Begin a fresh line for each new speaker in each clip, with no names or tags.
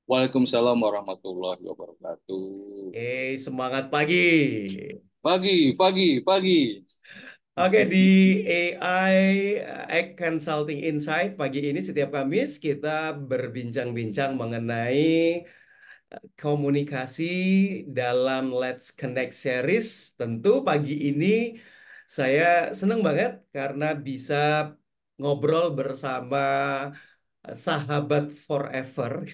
Waalaikumsalam warahmatullahi wabarakatuh.
Semangat pagi.
Pagi, pagi, pagi.
Oke, di AI Egg Consulting Insight pagi ini setiap Kamis kita berbincang-bincang mengenai komunikasi dalam Let's Connect series. Tentu pagi ini saya senang banget karena bisa ngobrol bersama sahabat forever.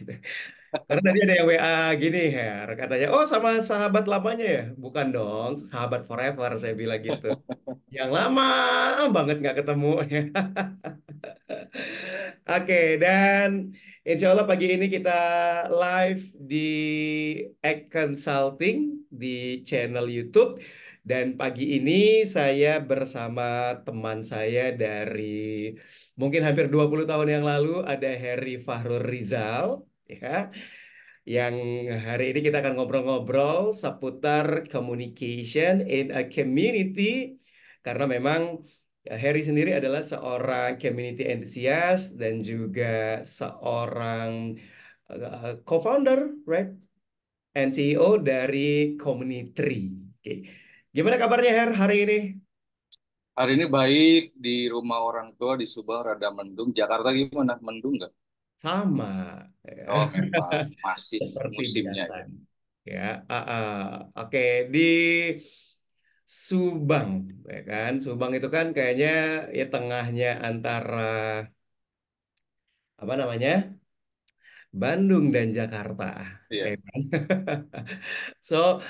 Karena tadi ada yang WA gini, Her. Katanya, oh sama sahabat lamanya ya? Bukan dong, sahabat forever, saya bilang gitu. Yang lama banget nggak ketemu. Oke, dan insya Allah pagi ini kita live di Egg Consulting di channel YouTube. Dan pagi ini saya bersama teman saya dari mungkin hampir 20 tahun yang lalu, ada Heri Fahrur Rizal. Ya, yang hari ini kita akan ngobrol-ngobrol seputar communication in a community karena memang Harry sendiri adalah seorang community enthusiast dan juga seorang co-founder, right? And CEO dari Community. Oke. Gimana kabarnya hari ini?
Hari ini baik di rumah orang tua di Subang rada mendung. Jakarta gimana? Mendung nggak?
Sama. Ya.
Oh, memang masih
Seperti
musimnya
biasa.
ya.
Ya, oke, di Subang, ya kan? Subang itu kan kayaknya ya tengahnya antara apa namanya? Bandung dan Jakarta, ya
Iya.
kan? So,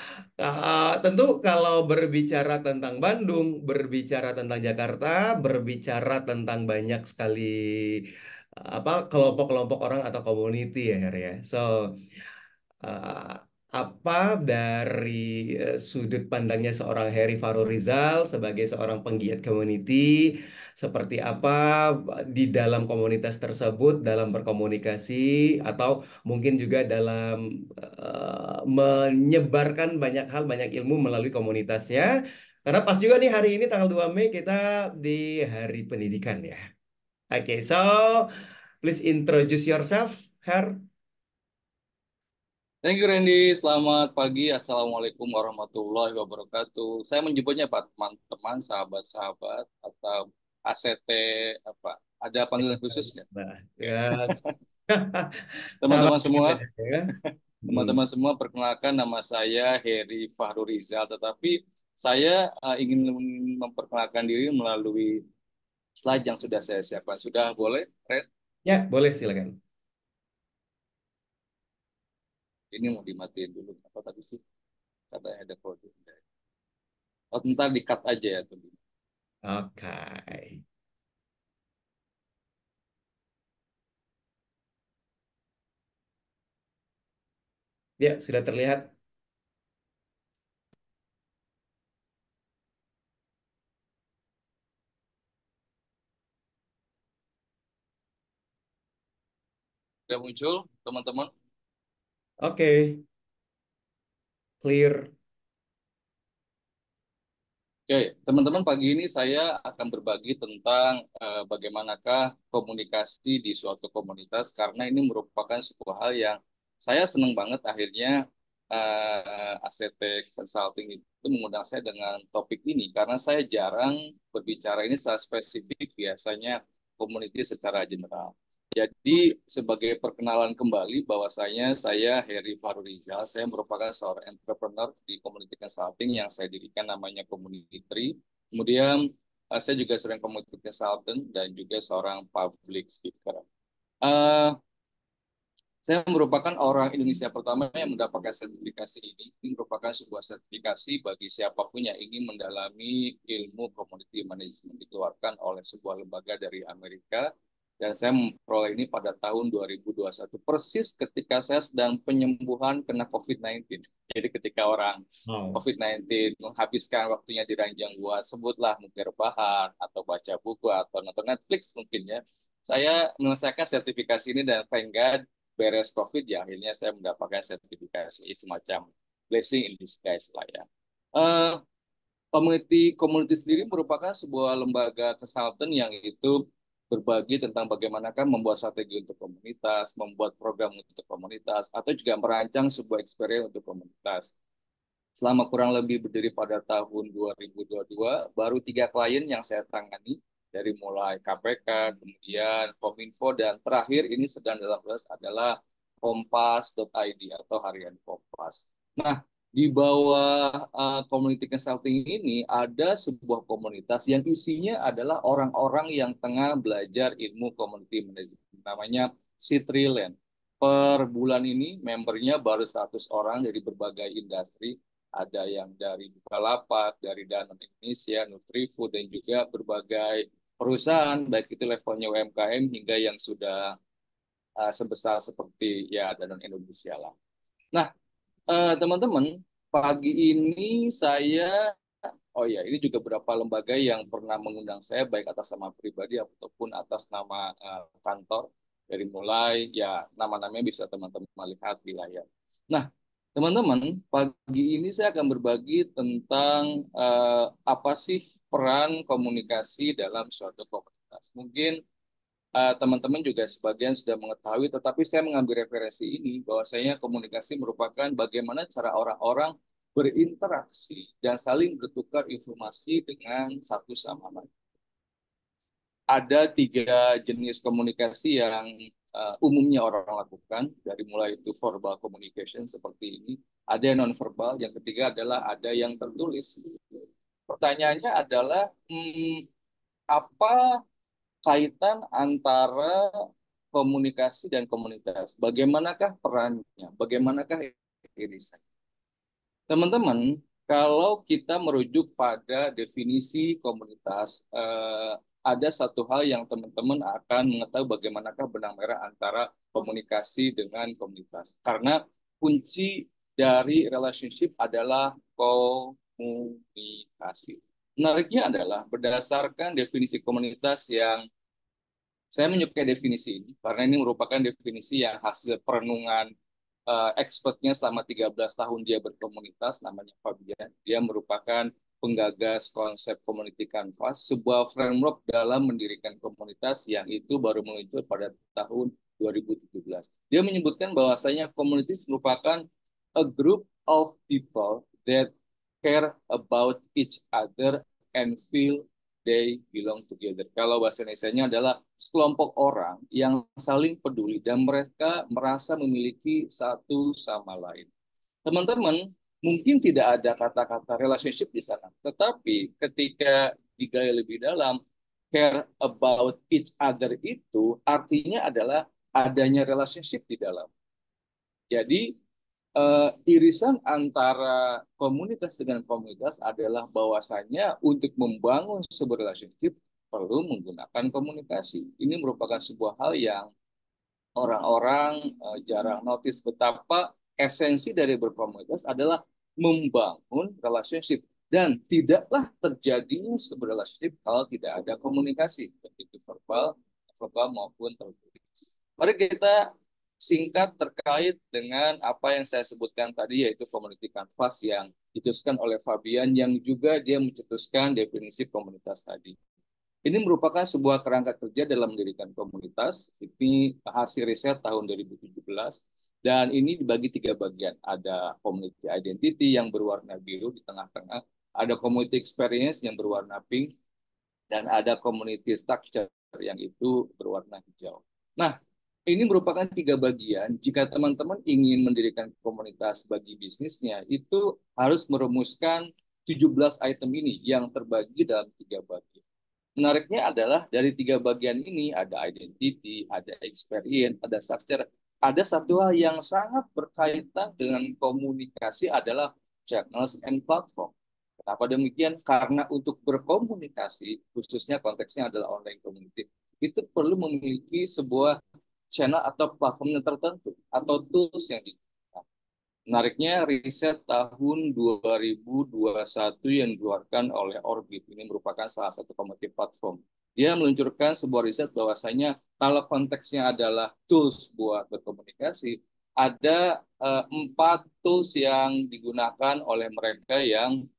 tentu kalau berbicara tentang Bandung, berbicara tentang Jakarta, berbicara tentang banyak sekali apa kelompok-kelompok orang atau community ya, Her, ya. So, eh, apa dari sudut pandangnya seorang Heri Farul Rizal sebagai seorang penggiat community, seperti apa di dalam komunitas tersebut, dalam berkomunikasi, atau mungkin juga dalam menyebarkan banyak hal, banyak ilmu melalui komunitasnya. Karena pas juga nih hari ini tanggal 2 Mei kita di Hari Pendidikan ya. Oke, so please introduce yourself, Her.
Thank you Randy. Selamat pagi. Assalamualaikum warahmatullahi wabarakatuh. Saya menyebutnya Pak teman-teman, sahabat-sahabat atau ACT apa? Ada panggilan khusus nggak?
Nah, ya. Sama
Teman-teman
kita
semua,
ya. Hmm.
teman-teman semua, perkenalkan nama saya Heri Fahru Rizal, tetapi saya ingin memperkenalkan diri melalui slide yang sudah saya siapkan. Sudah boleh, Red?
Ya, boleh silakan.
Ini mau dimatiin dulu. Apa tadi sih? Katanya ada kode. Oh, ntar di-cut aja ya. Tuh.
Oke. Ya, sudah terlihat.
Sudah muncul, teman-teman?
Oke, clear.
Oke, teman-teman, pagi ini saya akan berbagi tentang bagaimanakah komunikasi di suatu komunitas, karena ini merupakan sebuah hal yang saya senang banget akhirnya ACT Consulting itu mengundang saya dengan topik ini, karena saya jarang berbicara ini secara spesifik, biasanya community secara general. Jadi sebagai perkenalan kembali bahwasanya saya Heri Farurizal, saya merupakan seorang entrepreneur di community consulting yang saya dirikan namanya Community. Kemudian saya juga seorang community consultant dan juga seorang public speaker. Eh, saya merupakan orang Indonesia pertama yang mendapatkan sertifikasi ini. Ini merupakan sebuah sertifikasi bagi siapapun yang ingin mendalami ilmu community management dikeluarkan oleh sebuah lembaga dari Amerika. Dan saya memperoleh ini pada tahun 2021, persis ketika saya sedang penyembuhan kena COVID-19. Jadi ketika orang
Wow.
COVID-19 menghabiskan waktunya di ranjang buat sebutlah mungkin rebahan atau baca buku atau nonton Netflix mungkin ya. Saya menyelesaikan sertifikasi ini dan thank God beres COVID ya akhirnya saya mendapatkan sertifikasi semacam blessing in disguise lah ya. Eh, community community sendiri merupakan sebuah lembaga consultant yang itu berbagi tentang bagaimanakah membuat strategi untuk komunitas, membuat program untuk komunitas, atau juga merancang sebuah experience untuk komunitas. Selama kurang lebih berdiri pada tahun 2022, baru 3 klien yang saya tangani, dari mulai KPK, kemudian Kominfo, dan terakhir ini sedang dalam proses adalah Kompas.id atau Harian Kompas. Nah, di bawah community consulting ini ada sebuah komunitas yang isinya adalah orang-orang yang tengah belajar ilmu community management. Namanya Citriland. Per bulan ini membernya baru 100 orang dari berbagai industri, ada yang dari Bukalapak, dari Danone Indonesia, Nutrifood, dan juga berbagai perusahaan, baik itu levelnya UMKM hingga yang sudah sebesar seperti ya Danone Indonesia lah. Nah, teman-teman, pagi ini saya, oh ya, ini juga beberapa lembaga yang pernah mengundang saya, baik atas nama pribadi ataupun atas nama kantor, dari mulai ya nama-namanya bisa teman-teman lihat di layar. Nah, teman-teman, pagi ini saya akan berbagi tentang apa sih peran komunikasi dalam suatu komunitas. Mungkin teman-teman juga sebagian sudah mengetahui, tetapi saya mengambil referensi ini bahwasanya komunikasi merupakan bagaimana cara orang-orang berinteraksi dan saling bertukar informasi dengan satu sama lain. Ada 3 jenis komunikasi yang umumnya orang lakukan, dari mulai itu verbal communication seperti ini, ada yang non-verbal, yang ketiga adalah ada yang tertulis. Pertanyaannya adalah, apa kaitan antara komunikasi dan komunitas? Bagaimanakah perannya? Bagaimanakah irisan? Teman-teman, kalau kita merujuk pada definisi komunitas, ada satu hal yang teman-teman akan mengetahui bagaimanakah benang merah antara komunikasi dengan komunitas. Karena kunci dari relationship adalah komunikasi. Menariknya adalah berdasarkan definisi komunitas yang saya menyukai definisi ini karena ini merupakan definisi yang hasil perenungan expertnya selama 13 tahun dia berkomunitas, namanya Fabian. Dia merupakan penggagas konsep Community Canvas, sebuah framework dalam mendirikan komunitas yang itu baru muncul pada tahun 2017. Dia menyebutkan bahwasanya komunitas merupakan a group of people that care about each other and feel they belong together. Kalau bahasa Indonesia-nya adalah sekelompok orang yang saling peduli dan mereka merasa memiliki satu sama lain. Teman-teman, mungkin tidak ada kata-kata relationship di sana, tetapi ketika digali lebih dalam, care about each other itu artinya adalah adanya relationship di dalam. Jadi irisan antara komunitas dengan komunitas adalah bahwasanya untuk membangun sebuah relationship perlu menggunakan komunikasi. Ini merupakan sebuah hal yang orang-orang jarang notice, betapa esensi dari berkomunitas adalah membangun relationship, dan tidaklah terjadinya sebuah relationship kalau tidak ada komunikasi, baik itu verbal maupun tertulis. Mari kita singkat terkait dengan apa yang saya sebutkan tadi, yaitu community canvas yang dicetuskan oleh Fabian, yang juga dia mencetuskan definisi komunitas tadi. Ini merupakan sebuah kerangka kerja dalam mendirikan komunitas. Ini hasil riset tahun 2017. Dan ini dibagi 3 bagian. Ada community identity yang berwarna biru di tengah-tengah. Ada community experience yang berwarna pink. Dan ada community structure yang itu berwarna hijau. Nah, ini merupakan 3 bagian. Jika teman-teman ingin mendirikan komunitas bagi bisnisnya, itu harus merumuskan 17 item ini yang terbagi dalam 3 bagian. Menariknya adalah dari 3 bagian ini ada identity, ada experience, ada structure. Ada satu hal yang sangat berkaitan dengan komunikasi adalah channels and platform. Kenapa demikian? Karena untuk berkomunikasi, khususnya konteksnya adalah online community, itu perlu memiliki sebuah channel atau platform yang tertentu atau tools yang digunakan. Menariknya, riset tahun 2021 yang dikeluarkan oleh Orbit ini merupakan salah satu community platform. Dia meluncurkan sebuah riset bahwasanya kalau konteksnya adalah tools buat berkomunikasi, ada 4 tools yang digunakan oleh mereka yang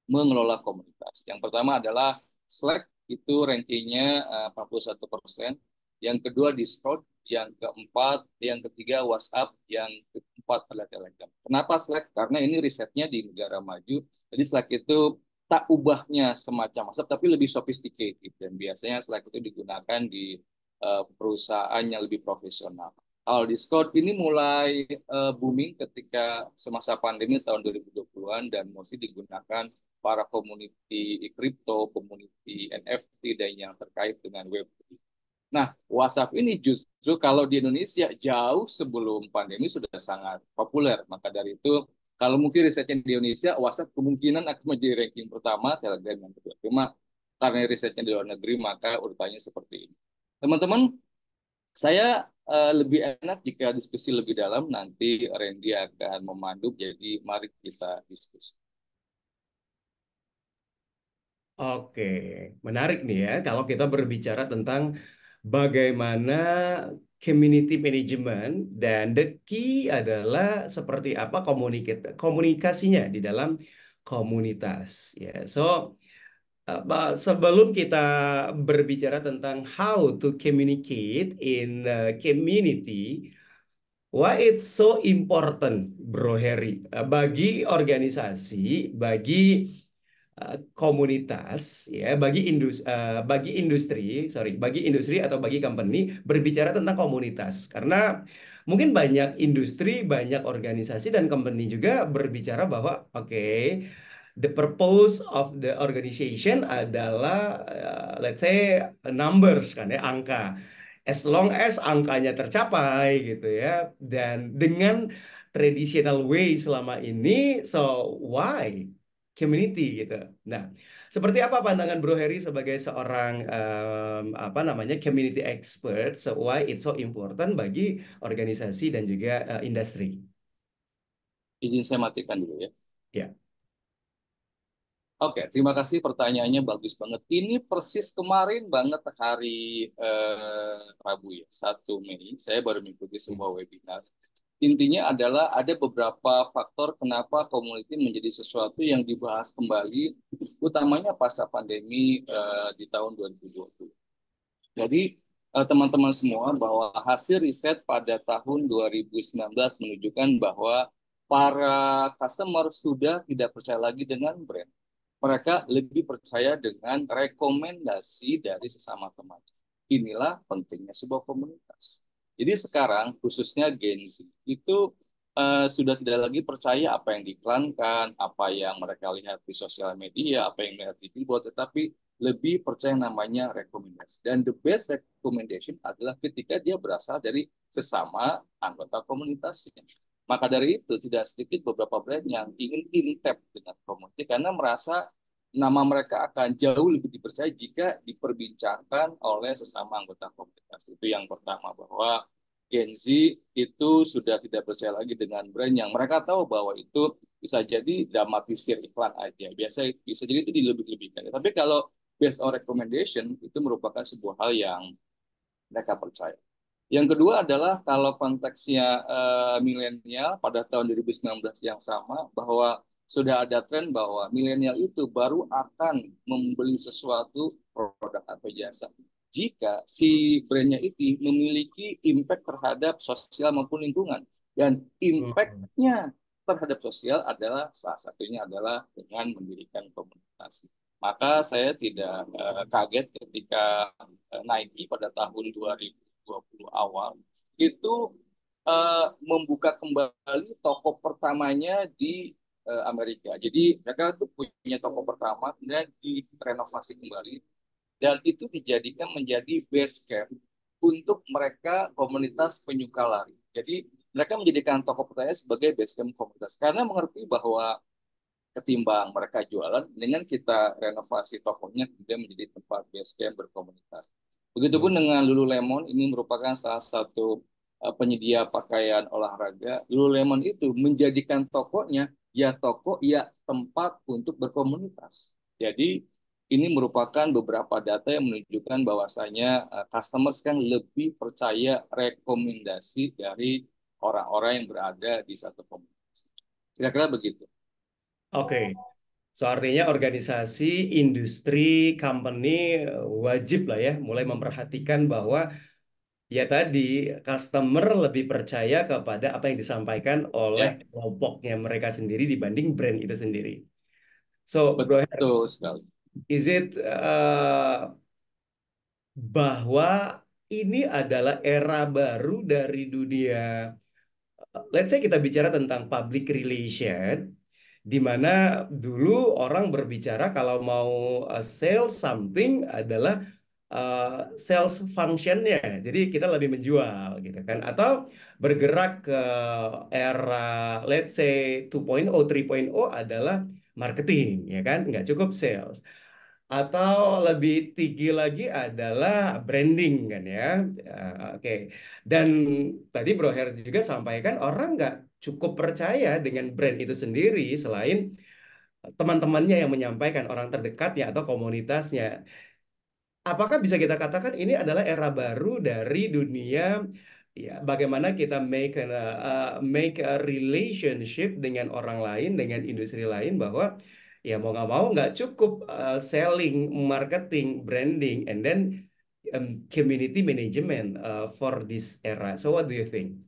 mengelola komunitas. Yang pertama adalah Slack, itu rankingnya 41%. Yang kedua Discord, yang keempat, yang ketiga WhatsApp, yang keempat adalah Telegram. Kenapa Slack? Karena ini risetnya di negara maju. Jadi Slack itu tak ubahnya semacam WhatsApp, tapi lebih sophisticated. Dan biasanya Slack itu digunakan di perusahaan yang lebih profesional. Kalau Discord ini mulai booming ketika semasa pandemi tahun 2020-an dan mesti digunakan para community kripto, community NFT, dan yang terkait dengan Web3. Nah, WhatsApp ini justru kalau di Indonesia jauh sebelum pandemi sudah sangat populer. Maka dari itu, kalau mungkin risetnya di Indonesia, WhatsApp kemungkinan akan menjadi ranking pertama, Telegram yang kedua. Cuma karena risetnya di luar negeri, maka urutannya seperti ini. Teman-teman, saya lebih enak jika diskusi lebih dalam, nanti Randy akan memandu, jadi mari kita diskusi.
Oke, menarik nih ya kalau kita berbicara tentang bagaimana community management dan the key adalah seperti apa komunikasinya di dalam komunitas ya. So, sebelum kita berbicara tentang how to communicate in community, why it's so important, Bro Heri, bagi organisasi, bagi komunitas, ya, bagi industri atau bagi company berbicara tentang komunitas, karena mungkin banyak industri, banyak organisasi dan company juga berbicara bahwa oke, the purpose of the organization adalah let's say numbers kan ya, angka. As long as angkanya tercapai gitu ya, dan dengan traditional way selama ini, so why community gitu. Nah, seperti apa pandangan Bro Heri sebagai seorang apa namanya community expert, so why it's so important bagi organisasi dan juga industri?
Izin saya matikan dulu ya.
Ya.
Oke, terima kasih pertanyaannya bagus banget. Ini persis kemarin banget hari Rabu ya, 1 Mei. Saya baru mengikuti sebuah webinar. Intinya adalah ada beberapa faktor kenapa community menjadi sesuatu yang dibahas kembali, utamanya pasca pandemi di tahun 2020. Jadi teman-teman semua bahwa hasil riset pada tahun 2019 menunjukkan bahwa para customer sudah tidak percaya lagi dengan brand. Mereka lebih percaya dengan rekomendasi dari sesama teman. Inilah pentingnya sebuah komunitas. Jadi sekarang khususnya Gen Z itu sudah tidak lagi percaya apa yang diiklankan, apa yang mereka lihat di sosial media, apa yang mereka lihat di billboard, tetapi lebih percaya namanya rekomendasi. Dan the best recommendation adalah ketika dia berasal dari sesama anggota komunitasnya. Maka dari itu tidak sedikit beberapa brand yang ingin intap dengan community karena merasa nama mereka akan jauh lebih dipercaya jika diperbincangkan oleh sesama anggota komunitas. Itu yang pertama, bahwa Gen Z itu sudah tidak percaya lagi dengan brand yang mereka tahu bahwa itu bisa jadi dramatisir iklan aja. Biasa bisa jadi itu dilebih-lebihkan. Tapi kalau based on recommendation itu merupakan sebuah hal yang mereka percaya. Yang kedua adalah kalau konteksnya milenial pada tahun 2019 yang sama, bahwa sudah ada tren bahwa milenial itu baru akan membeli sesuatu produk atau jasa jika si brandnya itu memiliki impact terhadap sosial maupun lingkungan. Dan
Hmm.
impact-nya terhadap sosial adalah salah satunya adalah dengan mendirikan komunitas. Maka saya tidak kaget ketika Nike pada tahun 2020 awal itu membuka kembali toko pertamanya di Amerika. Jadi mereka tuh punya toko pertama, kemudian direnovasi kembali dan itu dijadikan menjadi base camp untuk mereka komunitas penyuka lari. Jadi mereka menjadikan toko pertama sebagai base camp komunitas karena mengerti bahwa ketimbang mereka jualan, dengan kita renovasi tokonya kemudian menjadi tempat base camp berkomunitas.
Hmm.
Begitupun dengan Lululemon, ini merupakan salah satu penyedia pakaian olahraga. Lululemon itu menjadikan tokonya ya toko ya tempat untuk berkomunitas. Jadi ini merupakan beberapa data yang menunjukkan bahwasanya customer sekarang lebih percaya rekomendasi dari orang-orang yang berada di satu komunitas. Kira-kira begitu.
Oke. So artinya organisasi, industri, company wajib lah ya mulai memperhatikan bahwa ya tadi customer lebih percaya kepada apa yang disampaikan oleh
Ya,
kelompoknya mereka sendiri dibanding brand itu sendiri. So, Bro, Her,
betul sekali.
is it bahwa ini adalah era baru dari dunia, let's say kita bicara tentang public relation, di mana dulu orang berbicara kalau mau sell something adalah sales functionnya. Jadi kita lebih menjual gitu kan. Atau bergerak ke era let's say 2.0, 3.0 adalah marketing ya kan. Nggak cukup sales. Atau lebih tinggi lagi adalah branding kan ya. Oke. Dan tadi Bro Her juga sampaikan orang nggak cukup percaya dengan brand itu sendiri selain teman-temannya yang menyampaikan, orang terdekatnya atau komunitasnya. Apakah bisa kita katakan ini adalah era baru dari dunia ya bagaimana kita make a relationship dengan orang lain, dengan industri lain bahwa ya mau nggak mau nggak cukup selling, marketing, branding, and then community management for this era. So what do you think?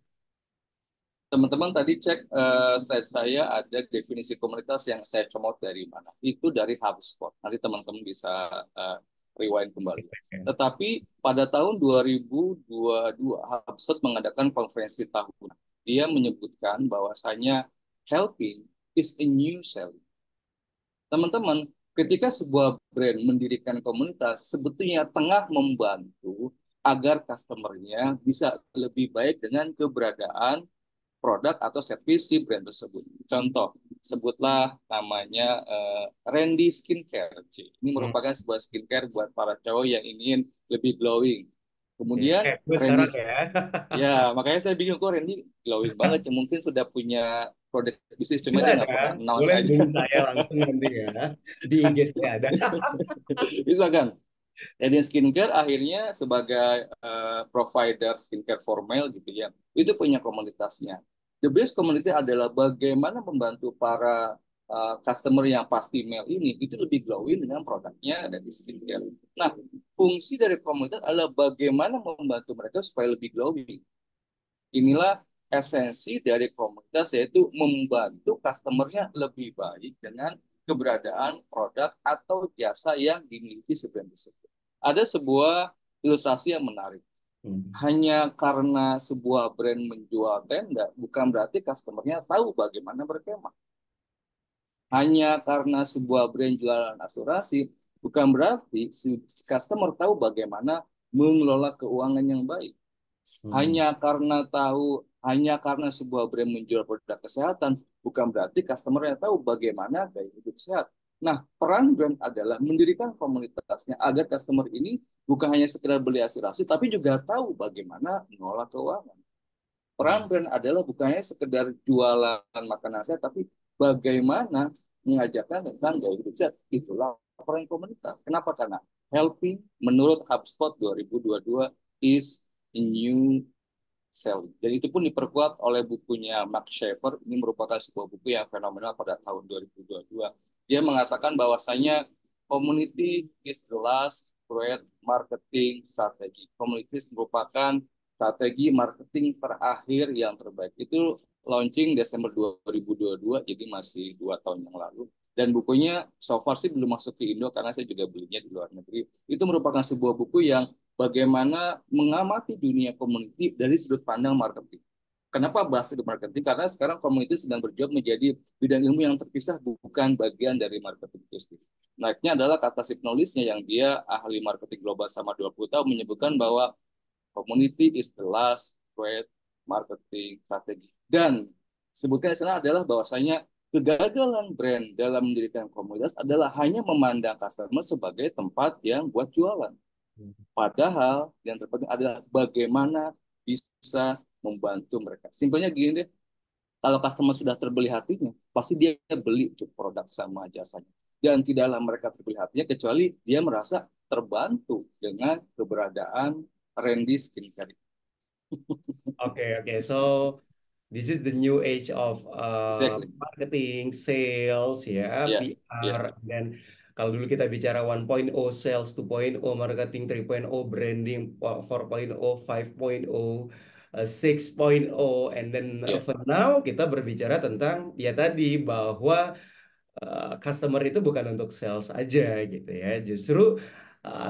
Teman-teman tadi cek slide saya ada definisi komunitas yang saya comot dari mana. Itu dari HubSpot. Nanti teman-teman bisa eh, rewind kembali. Tetapi pada tahun 2022 HubSpot mengadakan konferensi tahunan. Dia menyebutkan bahwasanya helping is a new selling. Teman-teman, ketika sebuah brand mendirikan komunitas, sebetulnya tengah membantu agar customer-nya bisa lebih baik dengan keberadaan produk atau servis si brand tersebut. Contoh, sebutlah namanya Randy Skincare. Ini
Hmm.
merupakan sebuah skincare buat para cowok yang ingin lebih glowing.
Ya,
Kemudian
kayak gue
Randy,
sekarang ya.
ya makanya saya bingung kok Randy glowing banget ya. Mungkin sudah punya produk bisnis, cuma
Sudah
dia
ada,
nggak pernah announce
boleh
aja.
hubungi saya langsung nanti ya. Di IG saya ada.
Bisa kan? Jadi skincare akhirnya sebagai provider skincare formal gitu ya, itu punya komunitasnya. The best community adalah bagaimana membantu para customer yang pasti female ini itu lebih glowing dengan produknya dari skincare. Nah, fungsi dari komunitas adalah bagaimana membantu mereka supaya lebih glowing. Inilah esensi dari komunitas yaitu membantu customernya lebih baik dengan keberadaan produk atau jasa yang dimiliki si brand tersebut. Ada sebuah ilustrasi yang menarik.
Hmm.
Hanya karena sebuah brand menjual tenda, bukan berarti customernya tahu bagaimana berkemah. Hanya karena sebuah brand jualan asuransi, bukan berarti si customer tahu bagaimana mengelola keuangan yang baik.
Hmm.
Hanya karena sebuah brand menjual produk kesehatan, bukan berarti customer yang tahu bagaimana gaya hidup sehat. Nah, peran brand adalah mendirikan komunitasnya agar customer ini bukan hanya sekedar beli asuransi, tapi juga tahu bagaimana mengelola keuangan. Peran
Hmm.
brand adalah bukan hanya sekedar jualan makanan sehat, tapi bagaimana mengajarkan tentang gaya hidup sehat. Itulah peran komunitas. Kenapa? Karena helping menurut HubSpot 2022 is a new selling. Dan itu pun diperkuat oleh bukunya Mark Schaefer. Ini merupakan sebuah buku yang fenomenal pada tahun 2022. Dia mengatakan bahwasanya community is the last great marketing strategy. Community merupakan strategi marketing terakhir yang terbaik. Itu launching Desember 2022, jadi masih 2 tahun yang lalu. Dan bukunya so far sih belum masuk ke Indo karena saya juga belinya di luar negeri. Itu merupakan sebuah buku yang bagaimana mengamati dunia community dari sudut pandang marketing. Kenapa bahas sudut marketing? Karena sekarang community sedang berjuang menjadi bidang ilmu yang terpisah, bukan bagian dari marketing bisnis. Naiknya adalah kata si penulisnya yang dia ahli marketing global sama 20 tahun menyebutkan bahwa community is the last great marketing strategy. Dan sebutkan di sana adalah bahwasanya kegagalan brand dalam mendirikan komunitas adalah hanya memandang customer sebagai tempat yang buat jualan. Padahal yang terpenting adalah bagaimana bisa membantu mereka. Simpelnya gini deh, kalau customer sudah terbeli hatinya, pasti dia beli tuh produk sama jasanya. Dan tidaklah mereka terbeli hatinya kecuali dia merasa terbantu dengan keberadaan Randy Skincare.
Oke, oke. So, This is the new age of
exactly.
marketing, sales, ya,
Ya, ya,
PR. Dan kalau dulu kita bicara 1.0 sales, 2.0 marketing, 3.0 branding, 4.0, 5.0, 6.0, and then
ya,
for now kita berbicara tentang ya tadi bahwa customer itu bukan untuk sales aja gitu ya. Justru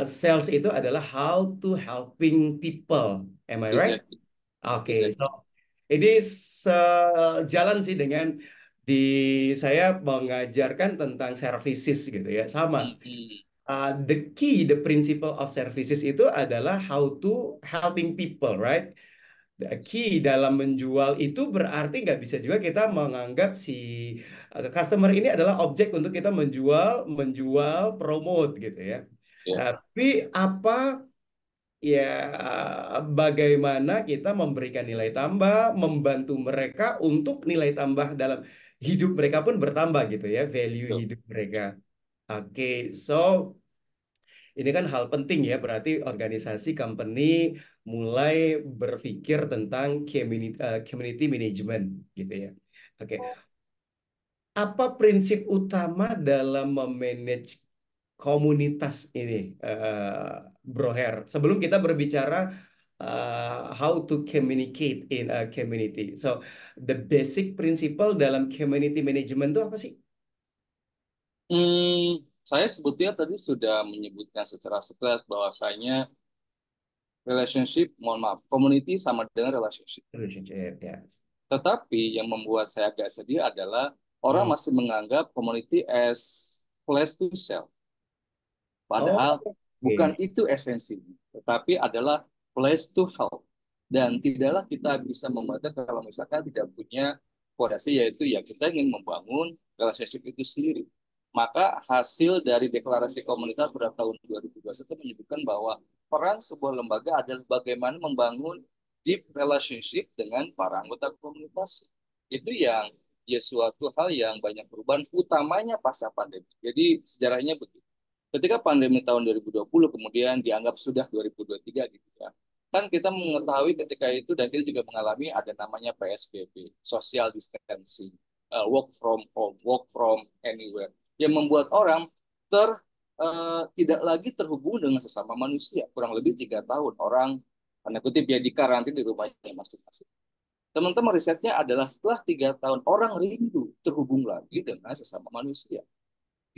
sales itu adalah how to helping people. Am I right?
exactly,
Oke, so
exactly.
ini sejalan sih dengan di saya mengajarkan tentang services gitu ya. Sama.
Mm-mm.
The key, the principle of services itu adalah how to helping people, right? The key dalam menjual itu berarti nggak bisa juga kita menganggap si customer ini adalah objek untuk kita menjual, menjual, promote gitu ya.
Ya,
Tapi apa ya bagaimana kita memberikan nilai tambah, membantu mereka untuk nilai tambah dalam hidup mereka pun bertambah gitu ya, value
betul.
hidup mereka. Oke, so ini kan hal penting ya, berarti organisasi company mulai berpikir tentang community management gitu ya. Oke, apa prinsip utama dalam memanage komunitas ini, Bro Her? Sebelum kita berbicara how to communicate in a community. So, the basic principle dalam community management itu apa sih?
Saya sebetulnya tadi sudah menyebutkan secara sekilas bahwasanya relationship, mohon maaf, community sama dengan relationship.
Relationship, yes.
Tetapi yang membuat saya agak sedih adalah orang
Hmm.
masih menganggap community as place to sell.
Oh,
Padahal bukan
oke.
itu esensinya, tetapi adalah place to help. Dan tidaklah kita bisa membaca kalau misalkan tidak punya fondasi, yaitu ya kita ingin membangun relationship itu sendiri. Maka hasil dari deklarasi komunitas pada tahun 2021 menyebutkan bahwa peran sebuah lembaga adalah bagaimana membangun deep relationship dengan para anggota komunitas. Itu yang ya suatu hal yang banyak perubahan, utamanya pasca pandemi. Jadi sejarahnya begitu. Ketika pandemi tahun 2020 kemudian dianggap sudah 2023 gitu ya. Kan kita mengetahui ketika itu dan kita juga mengalami ada namanya PSBB, social distancing, work from home, work from anywhere, yang membuat orang tidak lagi terhubung dengan sesama manusia. Kurang lebih 3 tahun orang tanda kutip ya di karantina di rumahnya masing-masing. Teman-teman risetnya adalah setelah 3 tahun orang rindu terhubung lagi dengan sesama manusia.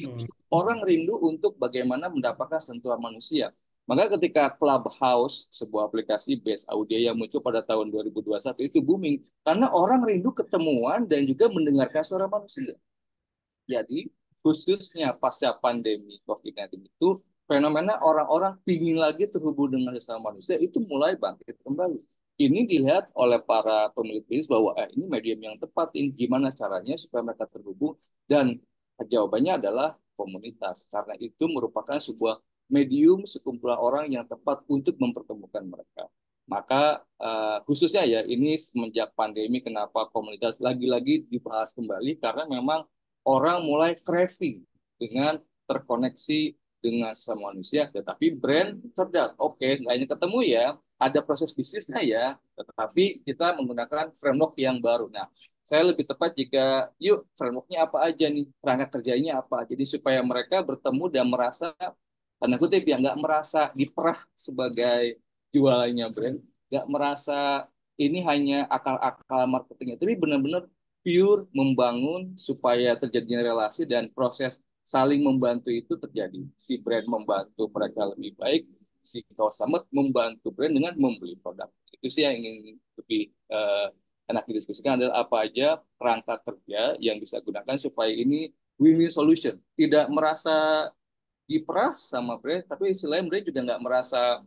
Hmm.
Orang rindu untuk bagaimana mendapatkan sentuhan manusia. Maka ketika Clubhouse, sebuah aplikasi base audio yang muncul pada tahun 2021 itu booming karena orang rindu ketemuan dan juga mendengarkan suara manusia. Jadi khususnya pasca pandemi COVID-19 itu fenomena orang-orang ingin lagi terhubung dengan sesama manusia itu mulai bangkit kembali. Ini dilihat oleh para pemilik bisnis bahwa ini medium yang tepat, ini gimana caranya supaya mereka terhubung, dan jawabannya adalah komunitas. Karena itu merupakan sebuah medium sekumpulan orang yang tepat untuk mempertemukan mereka. Maka khususnya ya ini semenjak pandemi kenapa komunitas lagi-lagi dibahas kembali karena memang orang mulai craving dengan terkoneksi dengan sesama manusia, tetapi brand cerdas. Oke, nggak hanya ketemu ya, ada proses bisnisnya ya, tetapi kita menggunakan framework yang baru. Nah, saya lebih tepat jika, yuk frameworknya apa aja nih, kerangka kerjanya apa. Jadi supaya mereka bertemu dan merasa, tanda kutip ya, nggak merasa diperah sebagai jualannya brand, nggak merasa ini hanya akal-akal marketingnya, tapi benar-benar pure membangun supaya terjadinya relasi dan proses saling membantu itu terjadi. Si brand membantu mereka lebih baik, si customer membantu brand dengan membeli produk. Itu sih yang ingin lebih enak didiskusikan adalah apa aja rangka kerja yang bisa gunakan supaya ini win-win solution. Tidak merasa diperas sama brand, tapi istilahnya brand juga nggak merasa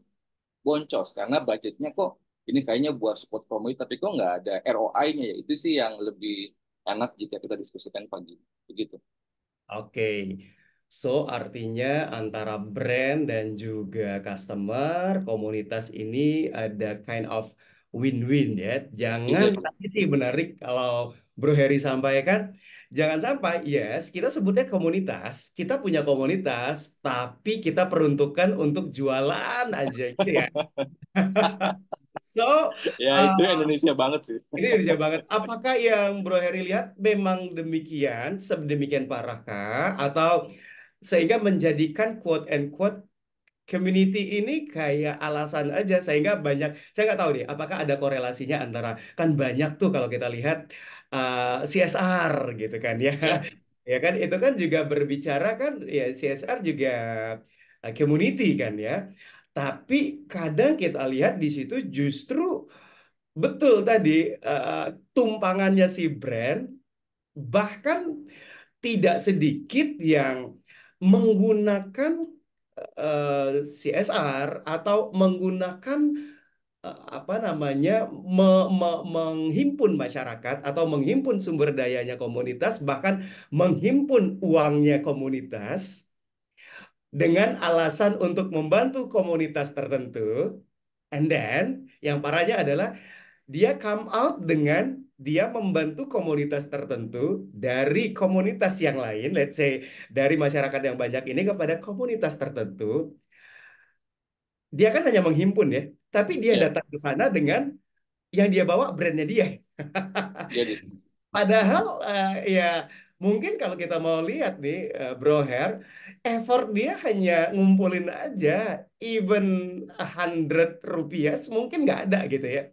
boncos karena budgetnya kok ini kayaknya buat support promo tapi kok nggak ada ROI-nya ya. Itu sih yang lebih enak jika kita diskusikan pagi begitu.
Oke, so artinya antara brand dan juga customer, komunitas ini ada kind of win-win ya. Jangan
Exactly.
tadi sih menarik kalau Bro Heri sampaikan, jangan sampai yes kita sebutnya komunitas, kita punya komunitas, tapi kita peruntukkan untuk jualan aja gitu ya. So,
Ya itu
uh,
Indonesia banget sih.
ini Indonesia banget. Apakah yang Bro Heri lihat memang demikian, sedemikian parahkah? Atau sehingga menjadikan quote and quote community ini kayak alasan aja sehingga banyak, saya nggak tahu deh apakah ada korelasinya antara, kan banyak tuh kalau kita lihat CSR gitu kan ya.
Ya,
Ya kan itu kan juga berbicara kan ya, CSR juga community kan ya. Tapi kadang kita lihat di situ justru betul tadi, tumpangannya si brand, bahkan tidak sedikit yang menggunakan CSR atau menggunakan apa namanya, menghimpun masyarakat atau menghimpun sumber dayanya komunitas, bahkan menghimpun uangnya komunitas dengan alasan untuk membantu komunitas tertentu. And then yang parahnya adalah dia come out dengan dia membantu komunitas tertentu dari komunitas yang lain, let's say dari masyarakat yang banyak ini kepada komunitas tertentu. Dia kan hanya menghimpun ya, tapi dia
ya,
datang ke sana dengan yang dia bawa brandnya dia.
jadi
Padahal ya mungkin kalau kita mau lihat nih, Bro Her, effort dia hanya ngumpulin aja, even 100 rupiah mungkin nggak ada gitu ya.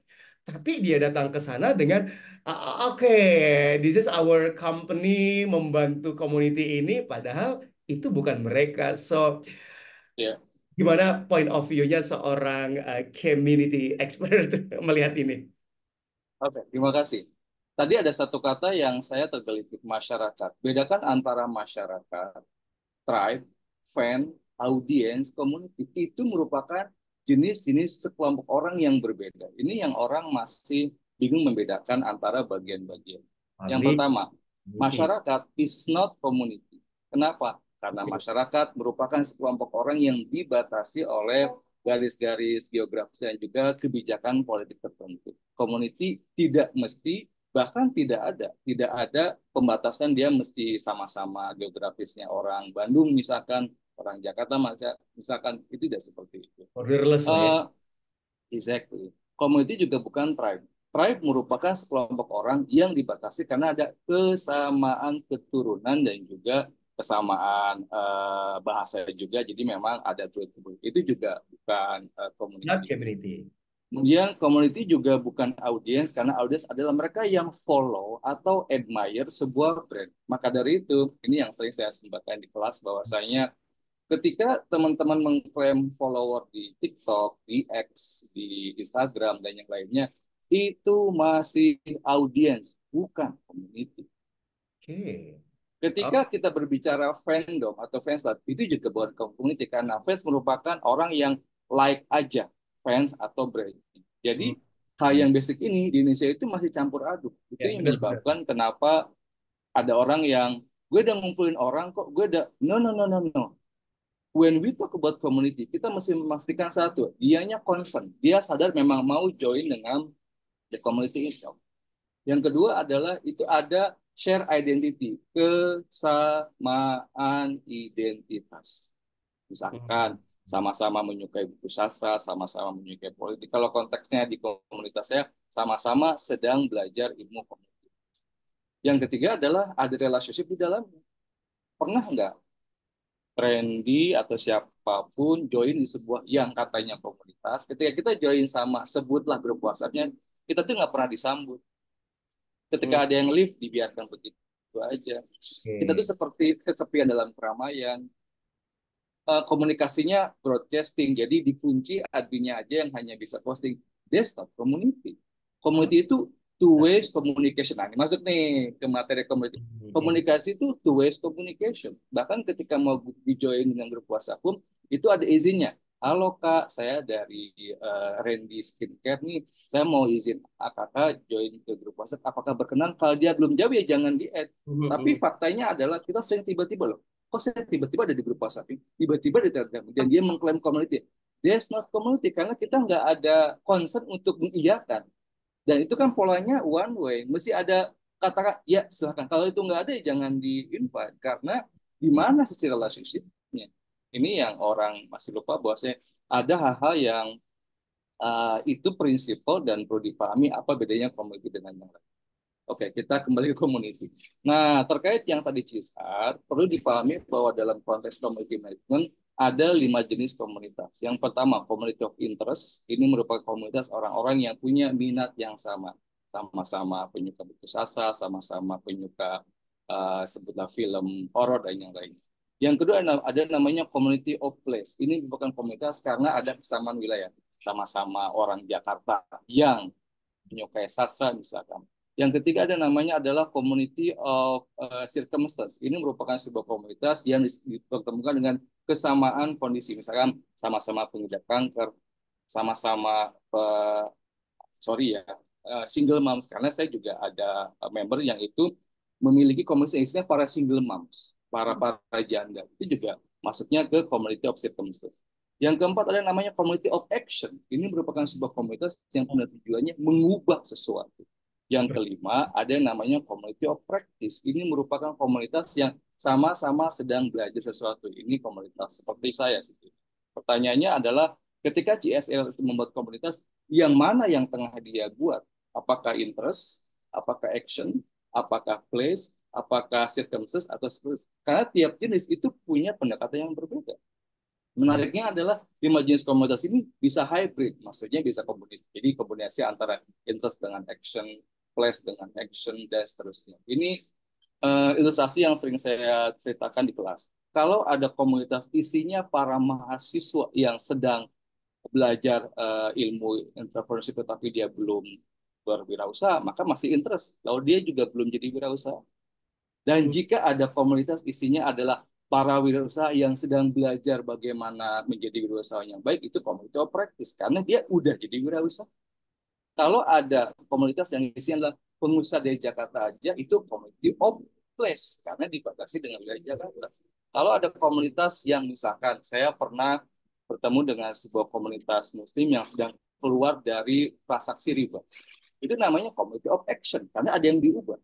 Tapi dia datang ke sana dengan oke, this is our company membantu community ini, padahal itu bukan mereka. So,
ya.
gimana point of view-nya seorang community expert melihat ini?
Oke, terima kasih. Tadi ada satu kata yang saya tergelitik, masyarakat. Bedakan antara masyarakat, tribe, fan, audience, community. Itu merupakan jenis-jenis sekelompok orang yang berbeda. Ini yang orang masih bingung membedakan antara bagian-bagian. Yang
Panik.
pertama, masyarakat is not community. Kenapa? Karena masyarakat merupakan sekelompok orang yang dibatasi oleh garis-garis geografis dan juga kebijakan politik tertentu. Community tidak mesti, bahkan tidak ada pembatasan dia mesti sama-sama geografisnya orang Bandung misalkan, orang Jakarta misalkan, itu tidak seperti itu.
Borderless lah ya.
Uh, exactly. Community juga bukan tribe. Tribe merupakan sekelompok orang yang dibatasi karena ada kesamaan keturunan dan juga kesamaan bahasa juga. Jadi memang ada truth. Itu juga bukan
Not
community.
community.
Kemudian community juga bukan audiens karena audiens adalah mereka yang follow atau admire sebuah brand. Maka dari itu, ini yang sering saya sampaikan di kelas bahwasanya ketika teman-teman mengklaim follower di TikTok, di X, di Instagram dan yang lainnya, itu masih audiens, bukan community.
Oke.
Ketika
Oke.
kita berbicara fandom atau fans club, itu juga bukan community karena fans merupakan orang yang like aja fans atau brand.
Hmm.
Jadi hal
Hmm.
yang basic ini di Indonesia itu masih campur aduk. Itu
Ya,
yang
benar-benar.
menyebabkan kenapa ada orang yang gue udah ngumpulin orang kok, gue udah no no no no no. When we talk about community, kita mesti memastikan satu, dianya concern, dia sadar memang mau join dengan the community itself. Yang kedua adalah itu ada share identity, kesamaan identitas.
Hmm.
Misalkan sama-sama menyukai buku sastra, sama-sama menyukai politik. Kalau konteksnya di komunitas saya, sama-sama sedang belajar ilmu komunitas. Yang
Hmm.
ketiga adalah ada relationship di dalamnya. Pernah nggak Randy atau siapapun join di sebuah yang katanya komunitas, ketika kita join sama, sebutlah grup WhatsApp-nya, kita tuh nggak pernah disambut. Ketika
Hmm.
ada yang live dibiarkan begitu aja. Kita tuh
Oke.
seperti kesepian dalam keramaian. Komunikasinya broadcasting, jadi dikunci adminnya aja yang hanya bisa posting. Desktop community.
Oh.
Community itu two ways communication. Nah, ini masuk nih ke materi community.
Hmm.
Komunikasi itu two ways communication. Bahkan ketika mau di-join dengan grup WhatsApp pun itu ada izinnya. Halo Kak, saya dari Randy Skincare nih. Saya mau izin kakak join ke grup WhatsApp. Apakah berkenan? Kalau dia belum jawab ya jangan di-add. Tapi
Hmm.
faktanya adalah kita sering tiba-tiba loh. Kok saya tiba-tiba ada di grup WhatsApp ini? Tiba-tiba di Telegram. Dan dia mengklaim community. There's not community karena kita nggak ada concern untuk mengiyakan. Dan itu kan polanya one way. Mesti ada kata ya silahkan. Kalau itu nggak ada ya jangan di-invite. Karena di mana sisi relationship-nya? Ini yang orang masih lupa bahwasanya ada hal-hal yang Itu prinsipal dan perlu dipahami apa bedanya community dengan yang lain. Oke, kita kembali ke community. Nah, terkait yang tadi CSR, perlu dipahami bahwa dalam konteks community management ada 5 jenis komunitas. Yang pertama, community of interest. Ini merupakan komunitas orang-orang yang punya minat yang sama. Sama-sama penyuka buku sastra, sama-sama penyuka sebutlah film horor dan yang lain. Yang kedua ada namanya community of place. Ini merupakan komunitas karena ada kesamaan wilayah. Sama-sama orang Jakarta yang menyukai sastra misalkan. Yang ketiga ada namanya adalah community of circumstance. Ini merupakan sebuah komunitas yang dipertemukan dengan kesamaan kondisi. Misalkan sama-sama pengidap kanker, sama-sama single moms. Karena saya juga ada member yang itu memiliki komunitas isinya para single moms, para janda. Itu juga masuknya ke community of circumstance. Yang keempat ada namanya community of action. Ini merupakan sebuah komunitas yang punya tujuannya mengubah sesuatu. Yang kelima ada yang namanya community of practice. Ini merupakan komunitas yang sama-sama sedang belajar sesuatu. Ini komunitas seperti saya sih. Pertanyaannya adalah ketika CSL itu membuat komunitas, yang mana yang tengah dia buat? Apakah interest, apakah action, apakah place, apakah circumstances atau seterusnya. Karena tiap jenis itu punya pendekatan yang berbeda. Menariknya adalah 5 jenis komunitas ini bisa hybrid, maksudnya bisa kombinasi. Jadi kombinasi antara interest dengan action, place dengan action, dan seterusnya. Ini ilustrasi yang sering saya ceritakan di kelas. Kalau ada komunitas isinya para mahasiswa yang sedang belajar ilmu entrepreneurship tetapi dia belum berwirausaha, maka masih interest. Lalu dia juga belum jadi wirausaha. Dan jika ada komunitas isinya adalah para wirausaha yang sedang belajar bagaimana menjadi wirausaha yang baik, itu komunitas of practice karena dia udah jadi wirausaha. Kalau ada komunitas yang isinya adalah pengusaha dari Jakarta aja, itu community of place karena dibatasi dengan wilayah Jakarta. Kalau ada komunitas yang misalkan saya pernah bertemu dengan sebuah komunitas Muslim yang sedang keluar dari transaksi riba, itu namanya community of action karena ada yang diubah.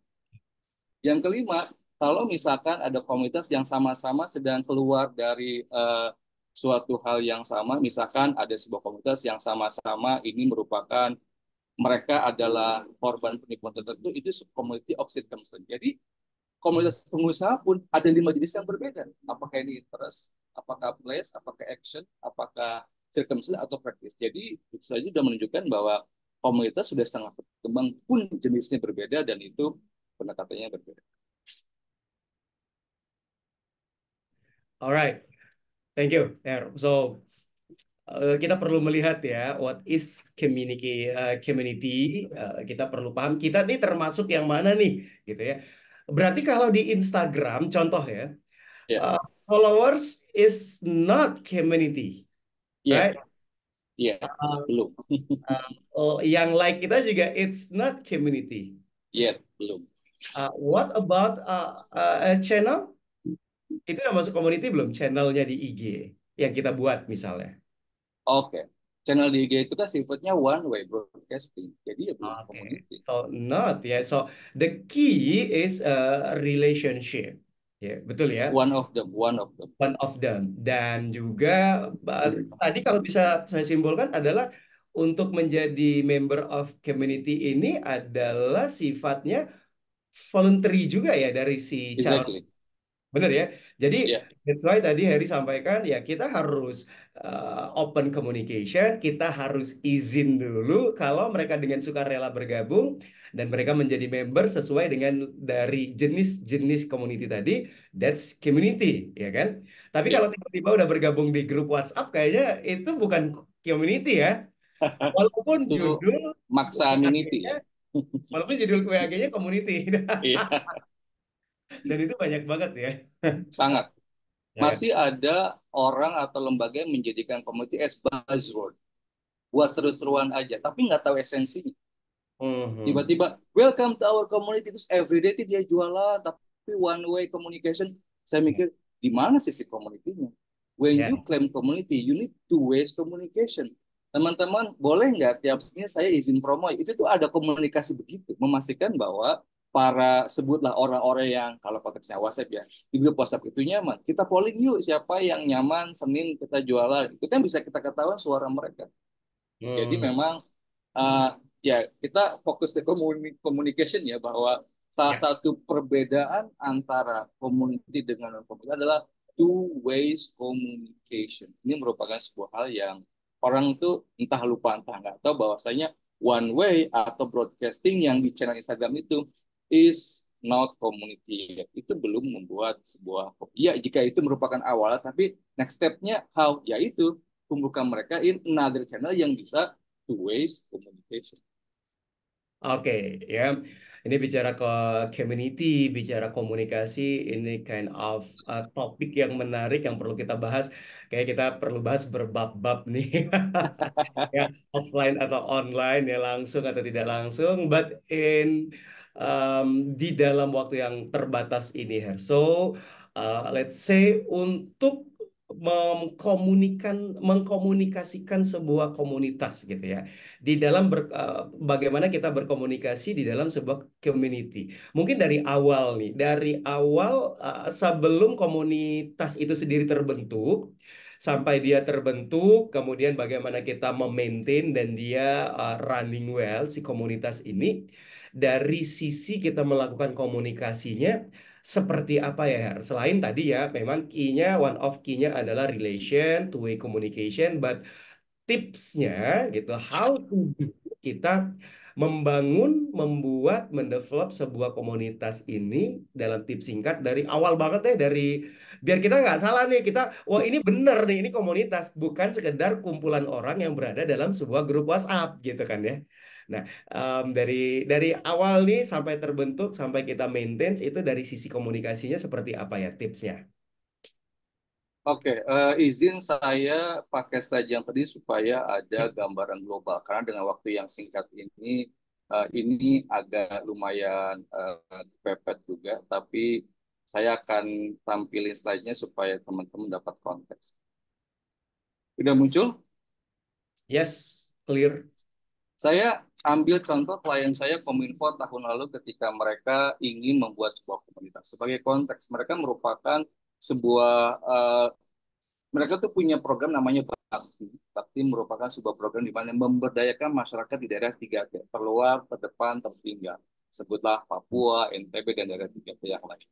Yang kelima, kalau misalkan ada komunitas yang sama-sama sedang keluar dari suatu hal yang sama, misalkan ada sebuah komunitas yang sama-sama ini merupakan mereka adalah korban penipuan tertentu, itu community of circumstance. Jadi komunitas pengusaha pun ada 5 jenis yang berbeda. Apakah ini interest, apakah place, apakah action, apakah circumstance atau practice. Jadi itu saja sudah menunjukkan bahwa komunitas sudah sangat berkembang pun jenisnya berbeda dan itu pendekatannya berbeda.
Alright, thank you. So kita perlu melihat ya, what is community. Kita perlu paham kita nih termasuk yang mana nih, gitu ya. Berarti kalau di Instagram, contoh ya,
Ya,
followers is not community,
ya,
right?
ya,
Uh,
belum.
yang like kita juga it's not community.
Ya, belum.
What about channel? Itu udah masuk community belum? Channelnya di IG yang kita buat misalnya.
Oke. Channel di IG itu kan sifatnya one way broadcasting. Jadi ya belum
Okay,
community.
so not ya. So the key is a relationship. Ya, betul ya.
One of them, one of them.
One of them. Dan juga tadi kalau bisa saya simpulkan adalah untuk menjadi member of community ini adalah sifatnya voluntary juga ya dari si calon.
Exactly.
Bener ya. Jadi
Ya.
that's why tadi Heri sampaikan ya kita harus open communication, kita harus izin dulu kalau mereka dengan sukarela bergabung dan mereka menjadi member sesuai dengan dari jenis-jenis community tadi, that's community, ya kan? Tapi
Ya.
kalau tiba-tiba udah bergabung di grup WhatsApp kayaknya itu bukan community ya. Walaupun
Itu
judul
maksa minity
WAG-nya,
ya.
walaupun judul WAG-nya community.
Iya,
Dan itu banyak banget ya.
sangat.
Sangat.
Masih ada orang atau lembaga yang menjadikan community as buzzword. Buat seru-seruan aja, tapi nggak tahu esensinya.
Mhm.
Tiba-tiba, welcome to our community, terus everyday itu dia jualan, tapi one way communication. Saya mikir, di mana sisi community-nya? When
Ya.
you claim community, you need two ways communication. Teman-teman, boleh nggak tiap sini saya izin promo? Itu tuh ada komunikasi begitu, memastikan bahwa para sebutlah orang-orang yang kalau konteksnya WhatsApp ya di grup WhatsApp itu nyaman. Kita polling yuk siapa yang nyaman Senin kita jualan. Itu kan bisa kita ketahuan suara mereka. Jadi
Hmm,
memang uh, ya kita fokus di communication ya, bahwa salah
ya.
satu perbedaan antara community dengan non community adalah two ways communication. Ini merupakan sebuah hal yang orang tuh entah lupa entah nggak tahu bahwasanya one way atau broadcasting yang di channel Instagram itu is not community. Itu belum membuat sebuah, ya jika itu merupakan awal, tapi next stepnya how, yaitu kumpulkan mereka in another channel yang bisa two ways communication.
Oke, ya. Ini bicara ke community, bicara komunikasi, ini kind of topik yang menarik yang perlu kita bahas. Kayak kita perlu bahas berbab-bab nih. Ya, offline atau online, ya langsung atau tidak langsung. But di dalam waktu yang terbatas ini, Herso, let's say untuk mengkomunikasikan sebuah komunitas gitu ya di dalam bagaimana kita berkomunikasi di dalam sebuah community. Mungkin dari awal nih, dari awal sebelum komunitas itu sendiri terbentuk, sampai dia terbentuk, kemudian bagaimana kita memaintain dan dia running well si komunitas ini. Dari sisi kita melakukan komunikasinya seperti apa ya, Her? Selain tadi ya, memang key-nya, one of key-nya adalah relation, two-way communication, but tipsnya gitu, how to do kita membangun, membuat, mendevelop sebuah komunitas ini dalam tips singkat dari awal banget deh, dari biar kita nggak salah nih, kita wah ini bener nih, ini komunitas bukan sekedar kumpulan orang yang berada dalam sebuah grup WhatsApp gitu kan ya. Nah, dari awal nih sampai terbentuk sampai kita maintain itu dari sisi komunikasinya seperti apa ya tipsnya?
Oke, izin saya pakai slide yang tadi supaya ada gambaran global. Karena dengan waktu yang singkat ini agak lumayan kepepet juga. Tapi saya akan tampilin slide-nya supaya teman-teman dapat konteks. Udah muncul?
Yes, clear.
Saya ambil contoh klien saya Kominfo tahun lalu ketika mereka ingin membuat sebuah komunitas. Sebagai konteks, mereka merupakan sebuah mereka tuh punya program namanya Bakti. Bakti merupakan sebuah program di mana memberdayakan masyarakat di daerah 3T, terluar, terdepan, tertinggal. Sebutlah Papua, NTB, dan daerah 3T yang lain.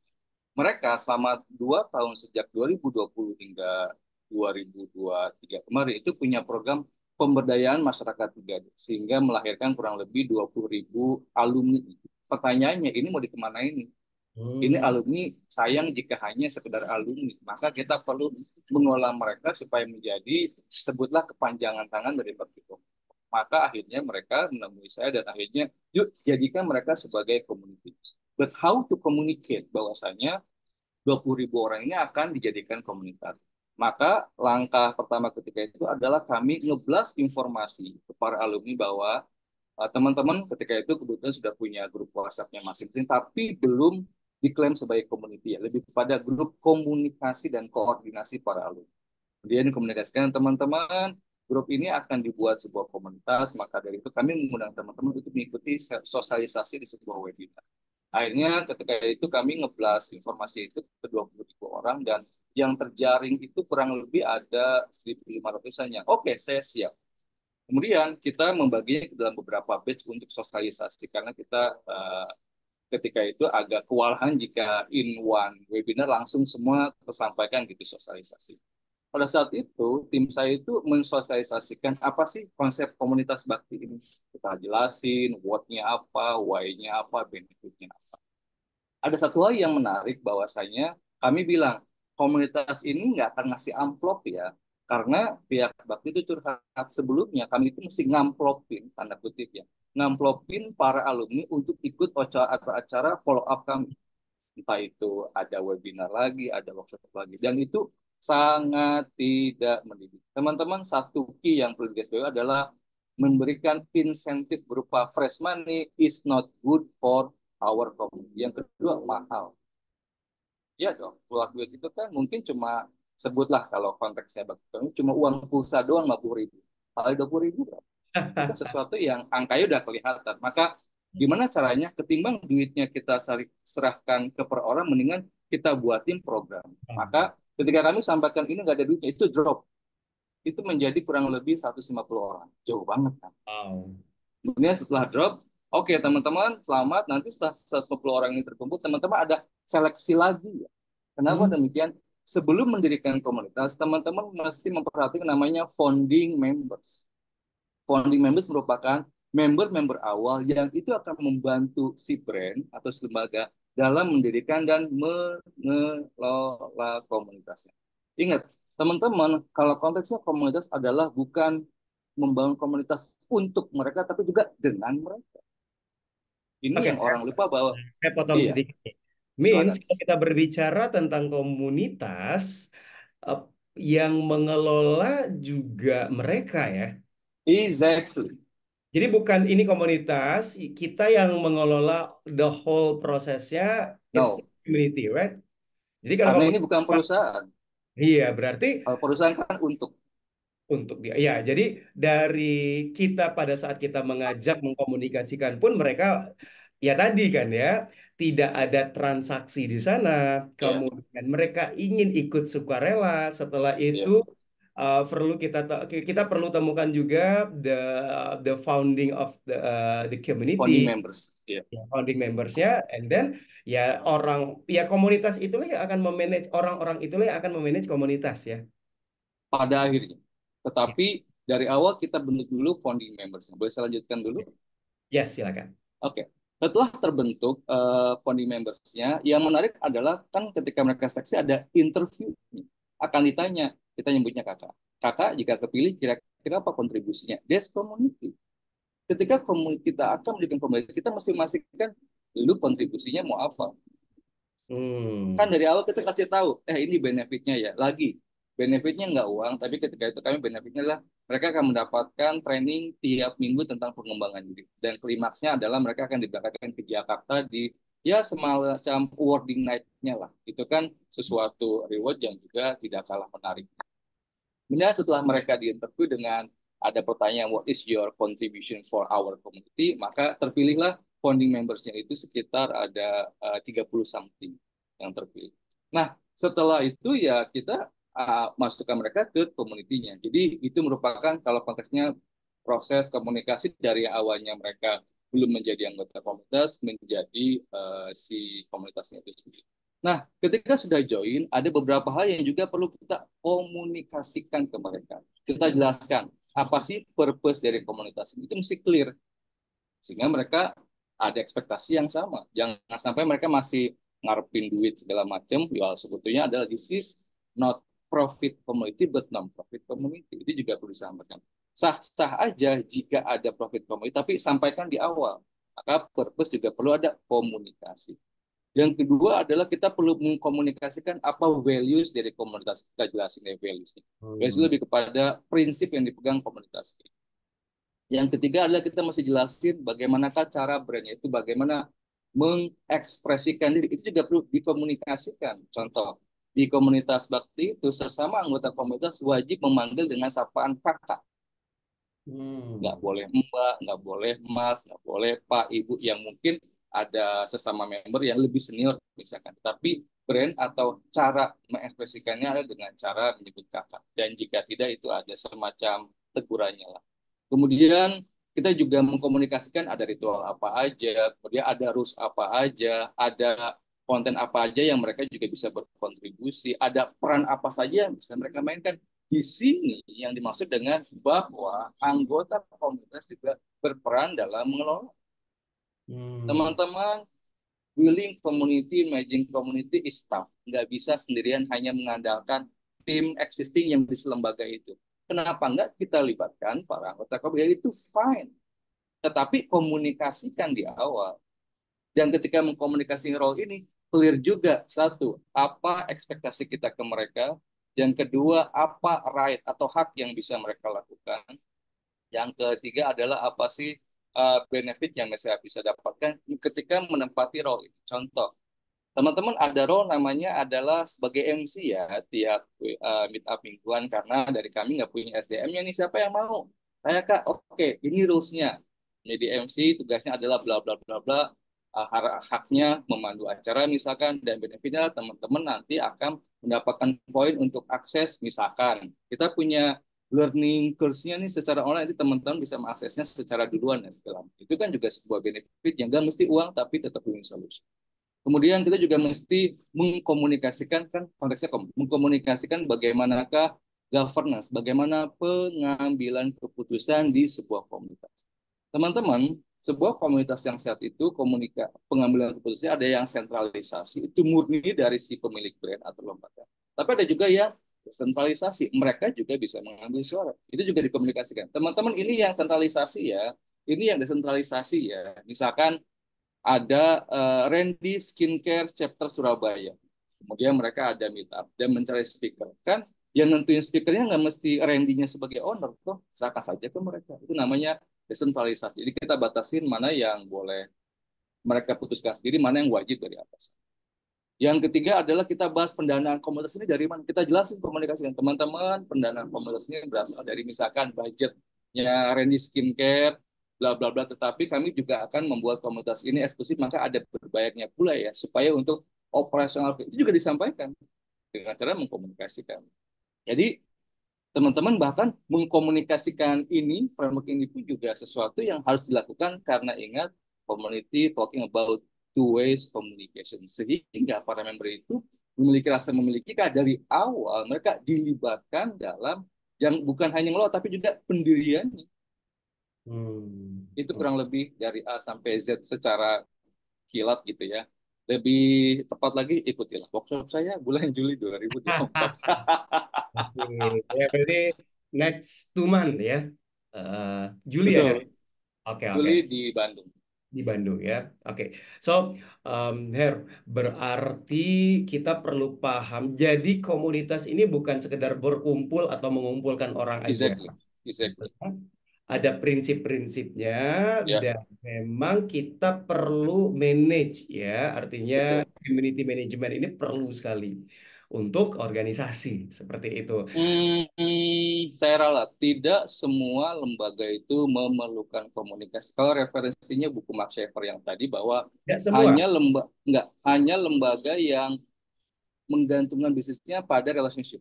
Mereka selama 2 tahun sejak 2020 hingga 2023 kemarin itu punya program pemberdayaan masyarakat 3D sehingga melahirkan kurang lebih 20.000 alumni. Pertanyaannya, ini mau dikemanain? Ini
Hmm.
alumni, sayang jika hanya sekedar alumni, maka kita perlu mengelola mereka supaya menjadi sebutlah kepanjangan tangan dari Bakti. Maka akhirnya mereka menemui saya dan akhirnya yuk jadikan mereka sebagai community. But how to communicate bahwasanya 20.000 orang ini akan dijadikan komunitas. Maka langkah pertama ketika itu adalah kami ngeblas informasi ke para alumni bahwa teman-teman ketika itu kebetulan sudah punya grup WhatsApp-nya masing-masing, tapi belum diklaim sebagai community ya, lebih kepada grup komunikasi dan koordinasi para alumni. Kemudian dikomunikasikan teman-teman, grup ini akan dibuat sebuah komunitas, maka dari itu kami mengundang teman-teman untuk mengikuti sosialisasi di sebuah webinar. Akhirnya ketika itu kami ngeblas informasi itu ke 20.000 orang dan yang terjaring itu kurang lebih ada 1.500-an. Oke, saya siap. Kemudian kita membaginya ke dalam beberapa batch untuk sosialisasi karena kita ketika itu agak kewalahan jika in one webinar langsung semua tersampaikan gitu sosialisasi. Pada saat itu, tim saya itu mensosialisasikan apa sih konsep komunitas bakti ini. Kita jelasin what-nya apa, why-nya apa, benefit-nya apa. Ada satu hal yang menarik bahwasanya kami bilang komunitas ini nggak akan ngasih amplop ya, karena pihak bakti itu curhat sebelumnya kami itu mesti ngamplopin tanda kutip ya, ngamplopin para alumni untuk ikut acara follow up kami, entah itu ada webinar lagi, ada workshop lagi, dan itu sangat tidak mendidik. Teman-teman, satu key yang perlu digarisbawahi adalah memberikan insentif berupa fresh money is not good for our community. Yang kedua, mahal. Ya dong, keluar duit itu kan mungkin cuma sebutlah kalau konteksnya bagi cuma uang pulsa doang 50.000. Kali 20.000 itu kan sesuatu yang angkanya udah kelihatan. Maka gimana caranya ketimbang duitnya kita serahkan ke per orang, mendingan kita buatin program. Maka ketika kami sampaikan ini nggak ada duitnya, itu drop. itu menjadi kurang lebih 150 orang. Jauh banget kan.
Wow.
Kemudian setelah drop, oke teman-teman, selamat. Nanti setelah 150 orang ini terkumpul, teman-teman ada seleksi lagi ya. Kenapa
Hmm.
demikian? Sebelum mendirikan komunitas, teman-teman mesti memperhatikan namanya founding members. Founding members merupakan member-member awal yang itu akan membantu si brand atau si lembaga dalam mendirikan dan mengelola komunitasnya. Ingat, teman-teman, kalau konteksnya komunitas adalah bukan membangun komunitas untuk mereka, tapi juga dengan mereka. Ini
Oke,
yang orang lupa bahwa,
saya potong
iya,
sedikit nih. Means
silakan.
kalau kita berbicara tentang komunitas, eh, yang mengelola juga mereka ya.
Exactly.
Jadi bukan ini komunitas, kita yang mengelola the whole prosesnya, it's the
No,
community, right? Jadi kalau
karena ini
komunitas,
bukan perusahaan.
iya berarti
Kalau perusahaan kan untuk.
untuk dia. Ya, jadi dari kita pada saat kita mengajak mengkomunikasikan pun mereka ya tadi kan ya tidak ada transaksi di sana.
Iya,
Kemudian mereka ingin ikut sukarela. Setelah itu
iya.
perlu kita perlu temukan juga the founding of the community,
Founding members. Iya.
ya, founding membersnya, and then ya orang ya komunitas itulah yang akan memanage orang-orang itulah yang akan memanage komunitas ya.
Pada akhirnya.
Ya,
Tetapi dari awal kita bentuk dulu founding members. Boleh saya lanjutkan dulu?
yes, silakan.
Oke. Setelah terbentuk founding members-nya, yang menarik adalah kan ketika mereka seleksi ada interview. Akan ditanya, kita nyebutnya kakak. Kakak jika kepilih kira-kira apa kontribusinya? Des community. Ketika kita akan mendirikan komunitas, kita mesti memastikan dulu kontribusinya mau apa. Kan
Hmm.
dari awal kita kasih tahu, ini benefitnya ya. Lagi, benefitnya nggak uang, tapi ketika itu kami benefitnya lah mereka akan mendapatkan training tiap minggu tentang pengembangan diri. Dan klimaksnya adalah mereka akan diberangkatkan ke Jakarta di ya semacam awarding night-nya lah. Itu kan sesuatu reward yang juga tidak kalah menarik. Kemudian setelah mereka diinterview dengan ada pertanyaan what is your contribution for our community, maka terpilihlah founding members-nya itu sekitar ada 30 something yang terpilih. Nah, setelah itu ya kita masukkan mereka ke community-nya. Jadi itu merupakan kalau konteksnya proses komunikasi dari awalnya mereka belum menjadi anggota komunitas menjadi si komunitasnya itu sendiri. Nah, ketika sudah join, ada beberapa hal yang juga perlu kita komunikasikan ke mereka. Kita jelaskan apa sih purpose dari komunitas ini. Itu mesti clear sehingga mereka ada ekspektasi yang sama. Jangan sampai mereka masih ngarepin duit segala macam. Ya sebetulnya adalah this is not profit community but non-profit community. Itu juga perlu disampaikan. Sah-sah aja jika ada profit community, tapi sampaikan di awal. Maka purpose juga perlu ada komunikasi. Yang kedua adalah kita perlu mengkomunikasikan apa values dari komunitas. Kita jelasin dari values. Values itu
Hmm.
lebih kepada prinsip yang dipegang komunitas. Yang ketiga adalah kita mesti jelasin bagaimanakah cara brandnya itu bagaimana mengekspresikan diri. Itu juga perlu dikomunikasikan. Contoh, di komunitas bakti itu sesama anggota komunitas wajib memanggil dengan sapaan kakak. Nggak
Hmm.
boleh mbak, nggak boleh mas, nggak boleh pak, ibu yang mungkin ada sesama member yang lebih senior misalkan. Tapi brand atau cara mengekspresikannya adalah dengan cara menyebut kakak. Dan jika tidak itu ada semacam tegurannya lah. Kemudian kita juga mengkomunikasikan ada ritual apa aja, kemudian ada rules apa aja, ada konten apa aja yang mereka juga bisa berkontribusi, ada peran apa saja yang bisa mereka mainkan. Di sini yang dimaksud dengan bahwa anggota komunitas juga berperan dalam mengelola.
Hmm.
Teman-teman, willing community, managing community is tough. Nggak bisa sendirian hanya mengandalkan tim existing yang di lembaga itu. Kenapa nggak kita libatkan para anggota komunitas itu fine. Tetapi komunikasikan di awal. Dan ketika mengkomunikasi role ini, clear juga. Satu, apa ekspektasi kita ke mereka. Yang kedua, apa right atau hak yang bisa mereka lakukan. Yang ketiga adalah apa sih benefit yang mereka bisa dapatkan ketika menempati role ini. Contoh, teman-teman ada role namanya adalah sebagai MC ya tiap meet up mingguan karena dari kami nggak punya SDM-nya nih siapa yang mau? Saya kak, oke ini rules-nya. Jadi MC tugasnya adalah bla bla bla bla haknya memandu acara misalkan dan benefitnya teman-teman nanti akan mendapatkan poin untuk akses misalkan kita punya learning course-nya nih secara online, itu teman-teman bisa mengaksesnya secara duluan ya segala. Itu kan juga sebuah benefit yang nggak mesti uang tapi tetap win solution. Kemudian kita juga mesti mengkomunikasikan, kan konteksnya mengkomunikasikan bagaimanakah governance, bagaimana pengambilan keputusan di sebuah komunitas. Teman-teman, sebuah komunitas yang sehat itu pengambilan keputusan ada yang sentralisasi, itu murni dari si pemilik brand atau lembaga. Tapi ada juga yang desentralisasi, mereka juga bisa mengambil suara. Itu juga dikomunikasikan. Teman-teman, ini yang sentralisasi ya, ini yang desentralisasi ya. Misalkan ada Randy Skincare Chapter Surabaya. Kemudian mereka ada meetup dan mencari speaker. Kan yang nentuin speakernya nggak mesti Randy-nya sebagai owner, toh serahkan saja ke mereka. Itu namanya desentralisasi. Jadi kita batasin mana yang boleh mereka putuskan sendiri, mana yang wajib dari atas. Yang ketiga adalah kita bahas pendanaan komunitas ini dari mana. Kita jelasin komunikasi dengan teman-teman, pendanaan komunitas ini berasal dari misalkan budgetnya Randy Skincare, bla bla bla. Tetapi kami juga akan membuat komunitas ini eksklusif, maka ada berbayarnya pula ya, supaya untuk operasional itu juga disampaikan dengan cara mengkomunikasikan. Jadi teman-teman bahkan mengkomunikasikan ini, framework ini pun juga sesuatu yang harus dilakukan karena ingat community talking about two ways communication. Sehingga para member itu memiliki rasa memiliki dari awal mereka dilibatkan dalam yang bukan hanya ngelola tapi juga pendiriannya.
Hmm.
Itu kurang lebih dari A sampai Z secara kilat gitu ya. Lebih tepat lagi ikutilah workshop saya bulan Juli 2024.
Asik. Ya, berarti next 2 month ya. Eh, Juli ya, Her?
Betul,
Oke, oke.
Juli di Bandung.
Di Bandung ya. Oke. So, Her, berarti kita perlu paham. Jadi komunitas ini bukan sekedar berkumpul atau mengumpulkan orang aja.
Exactly, exactly.
Ada prinsip-prinsipnya
Ya,
dan memang kita perlu manage ya. Artinya
betul.
community management ini perlu sekali untuk organisasi seperti itu.
Saya ralat, tidak semua lembaga itu memerlukan komunikasi. Kalau referensinya buku Mark Schaefer yang tadi bahwa
Tidak semua.
nggak hanya lembaga yang menggantungkan bisnisnya pada relationship.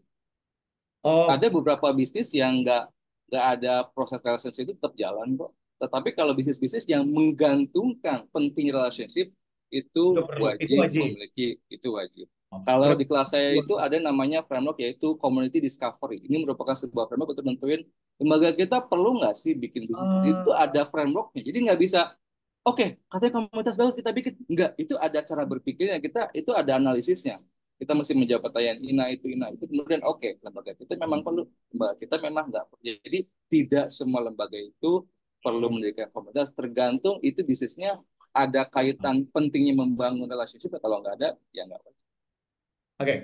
Ada
Oh,
beberapa bisnis yang nggak ada proses relationship itu tetap jalan kok. Tetapi kalau bisnis-bisnis yang menggantungkan penting relationship itu
itu perlu. Itu
wajib
wajib.
memiliki, itu wajib.
Oh,
Kalau
berarti
di kelas saya itu ada namanya framework yaitu community discovery. Ini merupakan sebuah framework untuk nentuin lembaga kita perlu nggak sih bikin bisnis. Itu tuh
ah,
ada frameworknya. Jadi nggak bisa, oke, katanya komunitas bagus kita bikin. Enggak, itu ada cara berpikirnya. Kita itu ada analisisnya. Kita mesti menjawab pertanyaan ina itu kemudian oke, lembaga kita memang perlu, lembaga kita memang enggak perlu. Jadi tidak semua lembaga itu perlu mendirikan komunitas, tergantung itu bisnisnya ada kaitan pentingnya membangun relationship, kalau nggak ada ya nggak.
oke.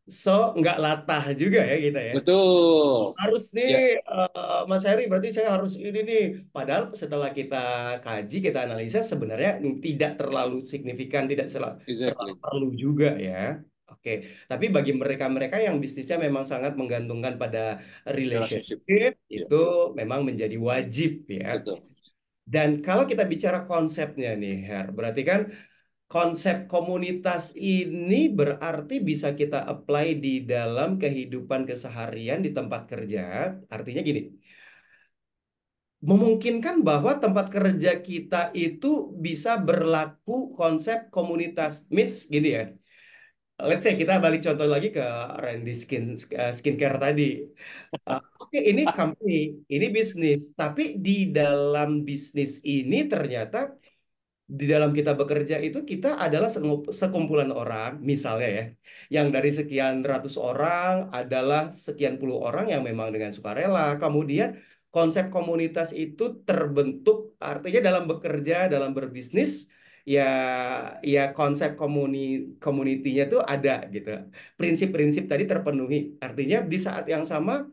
So, nggak latah juga ya kita ya.
Betul.
Harus nih,
Ya,
Mas Heri, berarti saya harus ini nih. Padahal setelah kita kaji, kita analisa sebenarnya tidak terlalu signifikan, tidak terlalu
exactly.
perlu juga ya. Oke, tapi bagi mereka-mereka yang bisnisnya memang sangat menggantungkan pada
Relationship.
relationship,
Ya,
itu memang menjadi wajib ya.
betul.
Dan kalau kita bicara konsepnya nih, Her, berarti kan konsep komunitas ini berarti bisa kita apply di dalam kehidupan keseharian di tempat kerja. Artinya gini, memungkinkan bahwa tempat kerja kita itu bisa berlaku konsep komunitas. Means gini ya. Let's say kita balik contoh lagi ke Randy Skincare tadi. Oke, ini company, ini bisnis, tapi di dalam bisnis ini ternyata di dalam kita bekerja itu kita adalah sekumpulan orang, misalnya ya, yang dari sekian ratus orang adalah sekian puluh orang yang memang dengan sukarela. Kemudian konsep komunitas itu terbentuk, artinya dalam bekerja, dalam berbisnis, ya, ya konsep komunitinya tuh ada gitu. Prinsip-prinsip tadi terpenuhi. Artinya di saat yang sama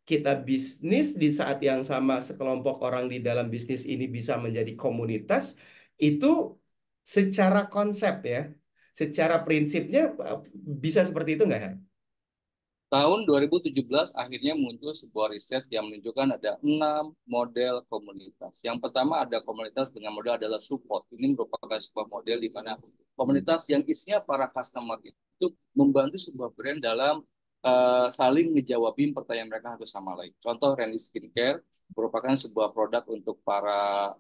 kita bisnis, di saat yang sama sekelompok orang di dalam bisnis ini bisa menjadi komunitas, itu secara konsep ya, secara prinsipnya bisa seperti itu nggak ya?
Tahun 2017 akhirnya muncul sebuah riset yang menunjukkan ada 6 model komunitas. Yang pertama ada komunitas dengan model adalah support. Ini merupakan sebuah model di mana komunitas yang isinya para customer itu membantu sebuah brand dalam saling ngejawabin pertanyaan mereka satu sama lain. Contoh Randy Skincare merupakan sebuah produk untuk para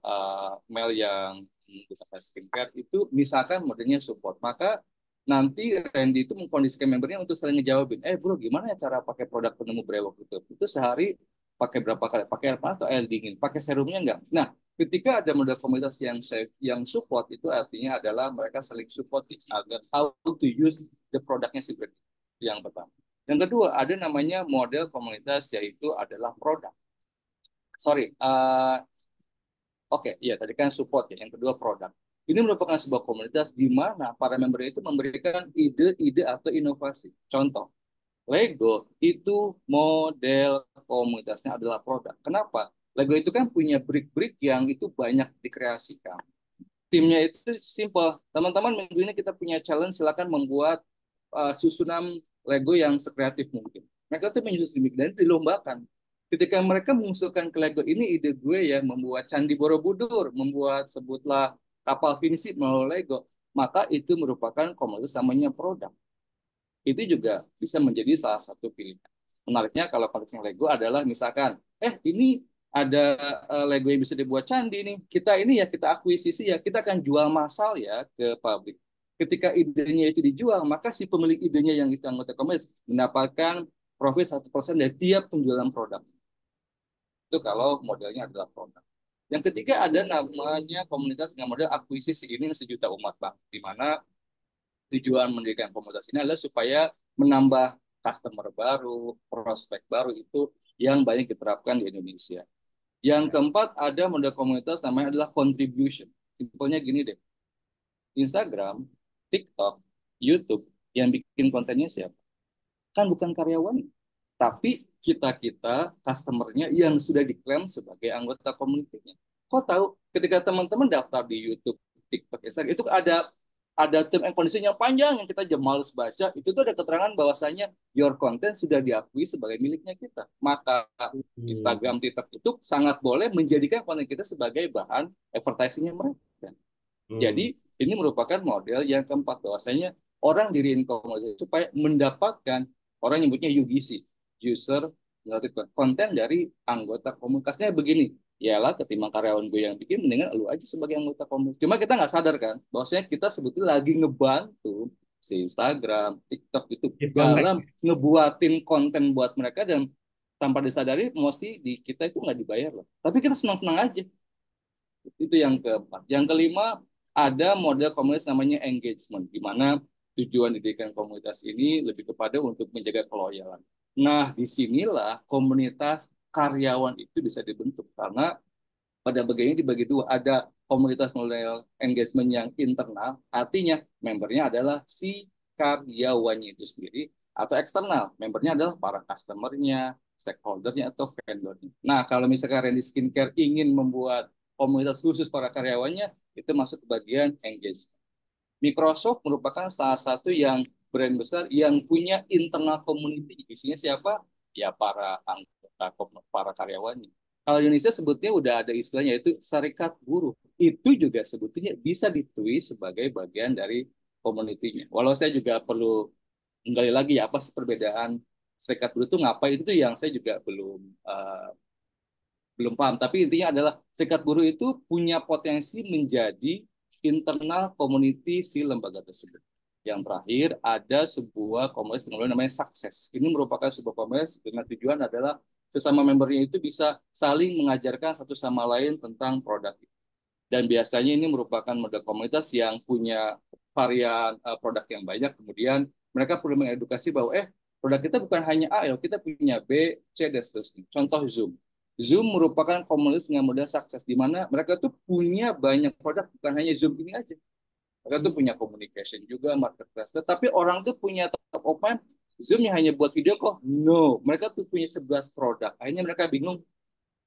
male yang menggunakan skincare itu misalkan modelnya support, maka nanti Randy itu mengkondisikan membernya untuk saling ngejawabin, bro gimana ya cara pakai produk penemu brewok itu sehari pakai berapa kali, pakai air panas atau air dingin, pakai serumnya enggak. Nah, ketika ada model komunitas yang safe, yang support, itu artinya adalah mereka saling support each other how to use the produknya si brand. Yang pertama. Yang kedua, ada namanya model komunitas, yaitu adalah produk. Sorry, oke, iya tadi kan support ya. Yang kedua produk. Ini merupakan sebuah komunitas di mana para member itu memberikan ide-ide atau inovasi. Contoh, Lego itu model komunitasnya adalah produk. Kenapa? Lego itu kan punya brick-brick yang itu banyak dikreasikan. Timnya itu simple. Teman-teman, minggu ini kita punya challenge, silakan membuat susunan Lego yang sekreatif mungkin. Mereka tuh menyusun dan dilombakan. Ketika mereka mengusulkan ke Lego, ini ide gue ya, membuat Candi Borobudur, membuat sebutlah kapal finisi melalui Lego, maka itu merupakan komunitas namanya produk. Itu juga bisa menjadi salah satu pilihan. Menariknya kalau konteksnya Lego adalah misalkan, ini ada Lego yang bisa dibuat candi nih. Kita ini ya kita akuisisi ya, kita akan jual massal ya ke pabrik. Ketika idenya itu dijual, maka si pemilik idenya yang itu anggota komunitas mendapatkan profit 1% dari tiap penjualan produk. Itu kalau modelnya adalah produk. Yang ketiga ada namanya komunitas dengan model akuisisi, ini sejuta umat bang, di mana tujuan mendirikan komunitas ini adalah supaya menambah customer baru, prospek baru itu yang banyak diterapkan di Indonesia. Yang keempat ada model komunitas namanya adalah contribution. Simpelnya gini deh, Instagram, TikTok, YouTube yang bikin kontennya siapa? Kan bukan karyawan, tapi kita-kita customernya yang sudah diklaim sebagai anggota komunitasnya. Kok tahu ketika teman-teman daftar di YouTube, TikTok, Instagram itu ada term and condition yang panjang yang kita aja males baca, itu tuh ada keterangan bahwasanya your content sudah diakui sebagai miliknya kita. Maka
Hmm.
Instagram, TikTok itu sangat boleh menjadikan konten kita sebagai bahan advertisingnya mereka.
Hmm.
Jadi ini merupakan model yang keempat, bahwasanya orang diriin komunitas supaya mendapatkan, orang nyebutnya UGC, user generated konten dari anggota komunitasnya begini. Yalah, ketimbang karyawan gue yang bikin, mendingan lu aja sebagai anggota komunitas. Cuma kita nggak sadar kan, bahwasanya kita sebetulnya lagi ngebantu si Instagram, TikTok itu
Hit konten.
dalam ngebuatin konten buat mereka, dan tanpa disadari, mesti di kita itu nggak dibayar loh. Tapi kita senang-senang aja. Itu yang keempat. Yang kelima, ada model komunitas namanya engagement, di mana tujuan didirikan komunitas ini lebih kepada untuk menjaga keloyalan. Nah, disinilah komunitas karyawan itu bisa dibentuk, karena pada bagian ini dibagi dua. Ada komunitas model engagement yang internal, artinya membernya adalah si karyawannya itu sendiri, atau eksternal, membernya adalah para customernya, stakeholdernya, atau vendornya. Nah, kalau misalkan Randy Skincare ingin membuat komunitas khusus para karyawannya, itu masuk ke bagian engagement. Microsoft merupakan salah satu yang brand besar yang punya internal community. Isinya siapa? Ya para anggota, para karyawannya. Kalau di Indonesia sebetulnya udah ada istilahnya, itu serikat buruh. Itu juga sebetulnya bisa ditulis sebagai bagian dari komunitinya. Walau saya juga perlu menggali lagi ya apa sih perbedaan serikat buruh itu ngapain, itu tuh yang saya juga belum paham. Tapi intinya adalah serikat buruh itu punya potensi menjadi internal community si lembaga tersebut. Yang terakhir, ada sebuah komunitas dengan namanya Sukses. Ini merupakan sebuah komunitas dengan tujuan adalah sesama membernya itu bisa saling mengajarkan satu sama lain tentang produk. Dan biasanya ini merupakan model komunitas yang punya varian produk yang banyak. Kemudian mereka perlu mengedukasi bahwa produk kita bukan hanya A, ya, kita punya B, C, dan seterusnya. Contoh Zoom. Zoom merupakan komunitas dengan model sukses, di mana mereka tuh punya banyak produk, bukan hanya Zoom ini aja. Mereka tuh punya communication juga, marketplace. Tapi orang tuh punya top of mind, Zoom yang hanya buat video kok? No, mereka tuh punya 11 produk. Akhirnya mereka bingung,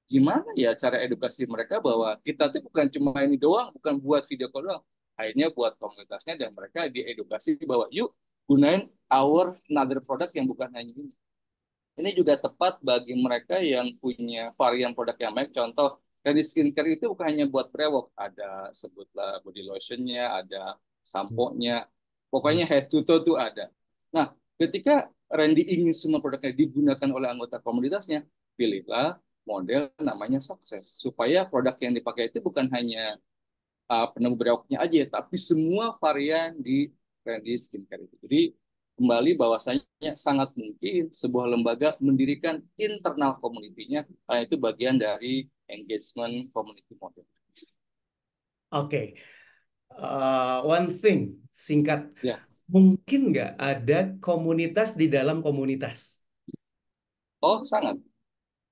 gimana ya cara edukasi mereka bahwa kita tuh bukan cuma ini doang, bukan buat video call doang. Akhirnya buat komunitasnya, dan mereka diedukasi bahwa yuk gunain our another product yang bukan hanya ini. Ini juga tepat bagi mereka yang punya varian produk yang baik. Contoh, dari skincare itu bukan hanya buat brewok, ada sebutlah body lotionnya, ada sampo-nya, pokoknya head to toe tuh ada. Nah, ketika Randy ingin semua produknya digunakan oleh anggota komunitasnya, pilihlah model namanya sukses. Supaya produk yang dipakai itu bukan hanya penemu berawaknya aja, tapi semua varian di Randy Skincare itu. Jadi kembali bahwasanya sangat mungkin sebuah lembaga mendirikan internal community-nya, karena itu bagian dari engagement community model.
Oke, one thing singkat,
Ya,
mungkin nggak ada komunitas di dalam komunitas?
oh sangat.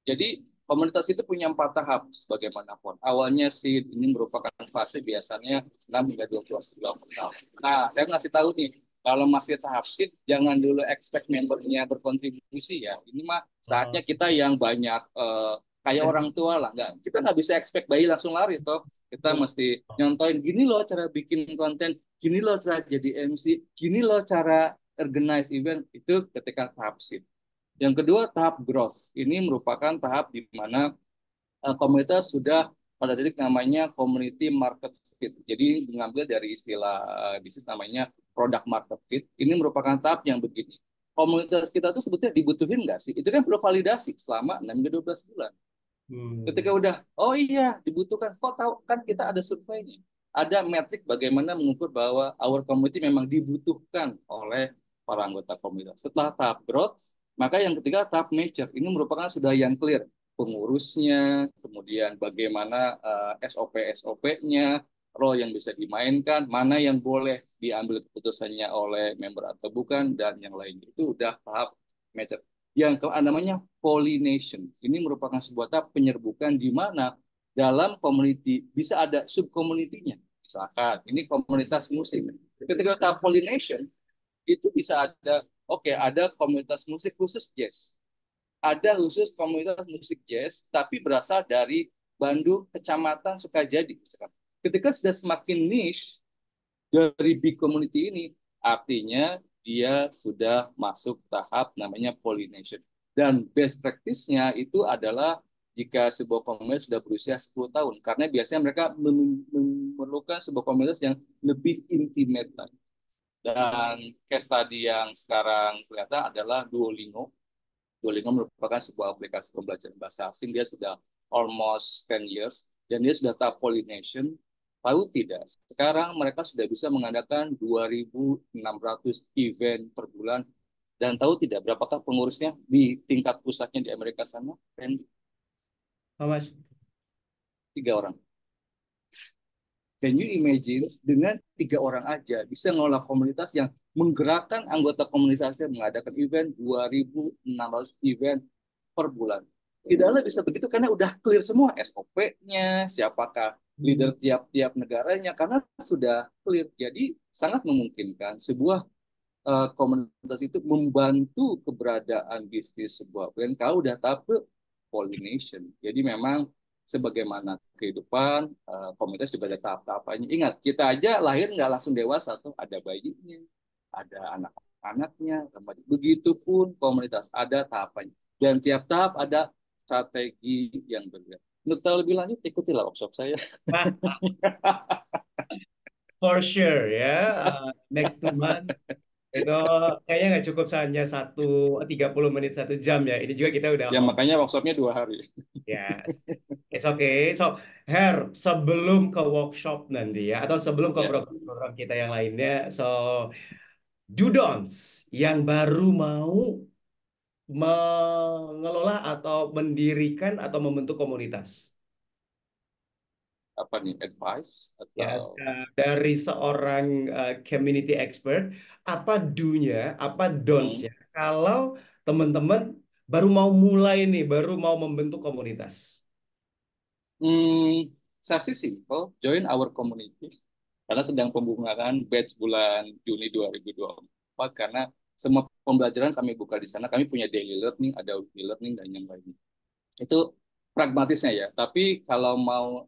Jadi komunitas itu punya 4 tahap sebagaimanapun. Awalnya sih ini merupakan fase biasanya 6 hingga 12 bulan pertama. Nah, saya ngasih tahu nih, kalau masih tahap seed, jangan dulu expect membernya berkontribusi ya. Ini mah
Uh,
saatnya kita yang banyak kayak orang tua lah. Kita nggak bisa expect bayi langsung lari toh. Kita mesti nyontoin, gini loh cara bikin konten, gini loh cara jadi MC, gini loh cara organize event. Itu ketika tahap seed. Yang kedua, tahap growth. Ini merupakan tahap di mana komunitas sudah pada titik namanya community market fit. Jadi mengambil dari istilah bisnis namanya product market fit. Ini merupakan tahap yang begini. Komunitas kita tuh sebetulnya dibutuhin nggak sih? Itu kan perlu validasi selama 6-12 bulan. Ketika
hmm.
udah, oh iya dibutuhkan, kok tahu kan kita ada surveinya. Ada metrik bagaimana mengukur bahwa our community memang dibutuhkan oleh para anggota komunitas. Setelah tahap growth, maka yang ketiga tahap mature. Ini merupakan sudah yang clear. Pengurusnya, kemudian bagaimana SOP-SOP-nya, role yang bisa dimainkan, mana yang boleh diambil keputusannya oleh member atau bukan, dan yang lain. Itu udah tahap mature. Yang namanya pollination. Ini merupakan sebuah tahap penyerbukan di mana dalam community bisa ada subcommunity-nya. Misalkan ini komunitas musik. Ketika tahap pollination itu bisa ada, oke, ada komunitas musik khusus jazz. Ada khusus komunitas musik jazz tapi berasal dari Bandung, Kecamatan Sukajadi. Ketika sudah semakin niche dari big community ini, artinya dia sudah masuk tahap namanya pollination. Dan best practice-nya itu adalah jika sebuah komunitas sudah berusia 10 tahun. Karena biasanya mereka memerlukan sebuah komunitas yang lebih intimate. Dan case study yang sekarang kelihatan adalah Duolingo. Duolingo merupakan sebuah aplikasi pembelajaran bahasa asing. Dia sudah almost 10 years. Dan dia sudah tahap pollination. Tahu tidak, sekarang mereka sudah bisa mengadakan 2.600 event per bulan. Dan tahu tidak, berapakah pengurusnya di tingkat pusatnya di Amerika sana? Dan
How much?
3 orang. Can you imagine dengan 3 orang aja bisa mengelola komunitas yang menggerakkan anggota komunitasnya mengadakan event 2.600 event per bulan. Idealnya bisa begitu karena udah clear semua SOP-nya, siapakah
Hmm.
leader tiap-tiap negaranya, karena sudah clear. Jadi sangat memungkinkan sebuah komunitas itu membantu keberadaan bisnis sebuah brand kalau udah tahap pollination. Jadi memang sebagaimana kehidupan komunitas juga ada tahap-tahapannya. Ingat, kita aja lahir nggak langsung dewasa tuh, ada bayinya, ada anak-anaknya, begitupun komunitas ada tahapannya. Dan tiap tahap ada strategi yang berbeda. Untuk tahu lebih lanjut, ikutilah workshop saya.
For sure ya, next 2 month itu kayaknya nggak cukup hanya 30 menit 1 jam ya. Ini juga kita udah
Ya makanya workshopnya 2 hari.
Yes, it's okay. So, Her, sebelum ke workshop nanti ya, atau sebelum ke
Ya.
program-program kita yang lainnya, so do don'ts yang baru mau mengelola atau mendirikan atau membentuk komunitas.
Apa nih, advice
Ya,
atau
dari seorang community expert, apa do-nya, apa
hmm,
don'ts-nya, kalau teman-teman baru mau mulai nih, baru mau membentuk komunitas.
hmm, saya sih simple, join our community karena sedang pembukaan batch bulan Juni 2024 karena semua pembelajaran kami buka di sana. Kami punya daily learning, ada weekly learning dan yang lainnya. Itu pragmatisnya ya. Tapi kalau mau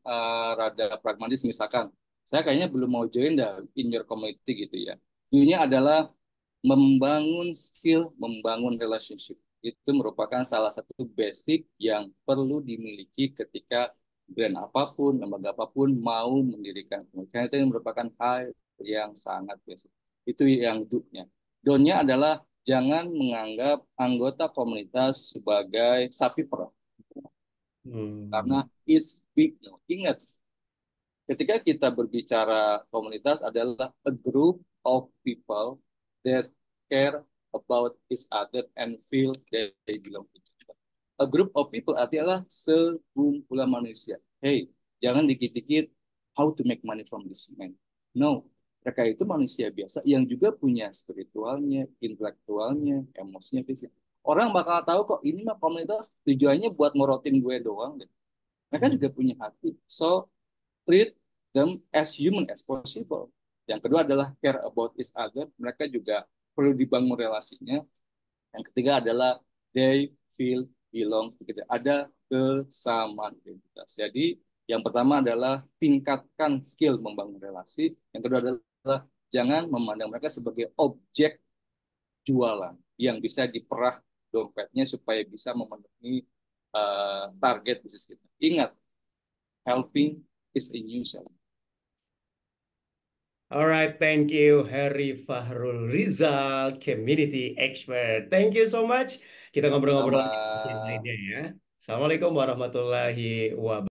rada pragmatis misalkan saya kayaknya belum mau join dah in your community gitu ya. View-nya adalah membangun skill, membangun relationship. Itu merupakan salah satu basic yang perlu dimiliki ketika brand apapun, lembaga apapun mau mendirikan komunitas. Karena itu merupakan hal yang sangat basic. Itu yang do-nya. Do-nya adalah jangan menganggap anggota komunitas sebagai sapi perah karena
Hmm.
is big no. Ingat, ketika kita berbicara komunitas adalah a group of people that care about each other and feel that they belong to each other. A group of people adalah sekumpulan manusia. Hey, jangan dikit-dikit how to make money from this man. No, mereka itu manusia biasa yang juga punya spiritualnya, intelektualnya, emosinya, fisik. Orang bakal tahu kok ini mah komunitas tujuannya buat morotin gue doang deh. Mereka
Hmm.
juga punya hati. So treat them as human as possible. Yang kedua adalah care about each other. Mereka juga perlu dibangun relasinya. Yang ketiga adalah they feel belong together. Ada kesamaan identitas. Jadi yang pertama adalah tingkatkan skill membangun relasi. Yang kedua adalah jangan memandang mereka sebagai objek jualan yang bisa diperah dompetnya supaya bisa memenuhi target bisnis kita. Ingat, helping is a new selling.
Alright, thank you Harry Fahrul Rizal, Community Expert. Thank you so much. Kita ngobrol-ngobrol
Sama.
di sesi lainnya ya. Assalamualaikum warahmatullahi wabarakatuh.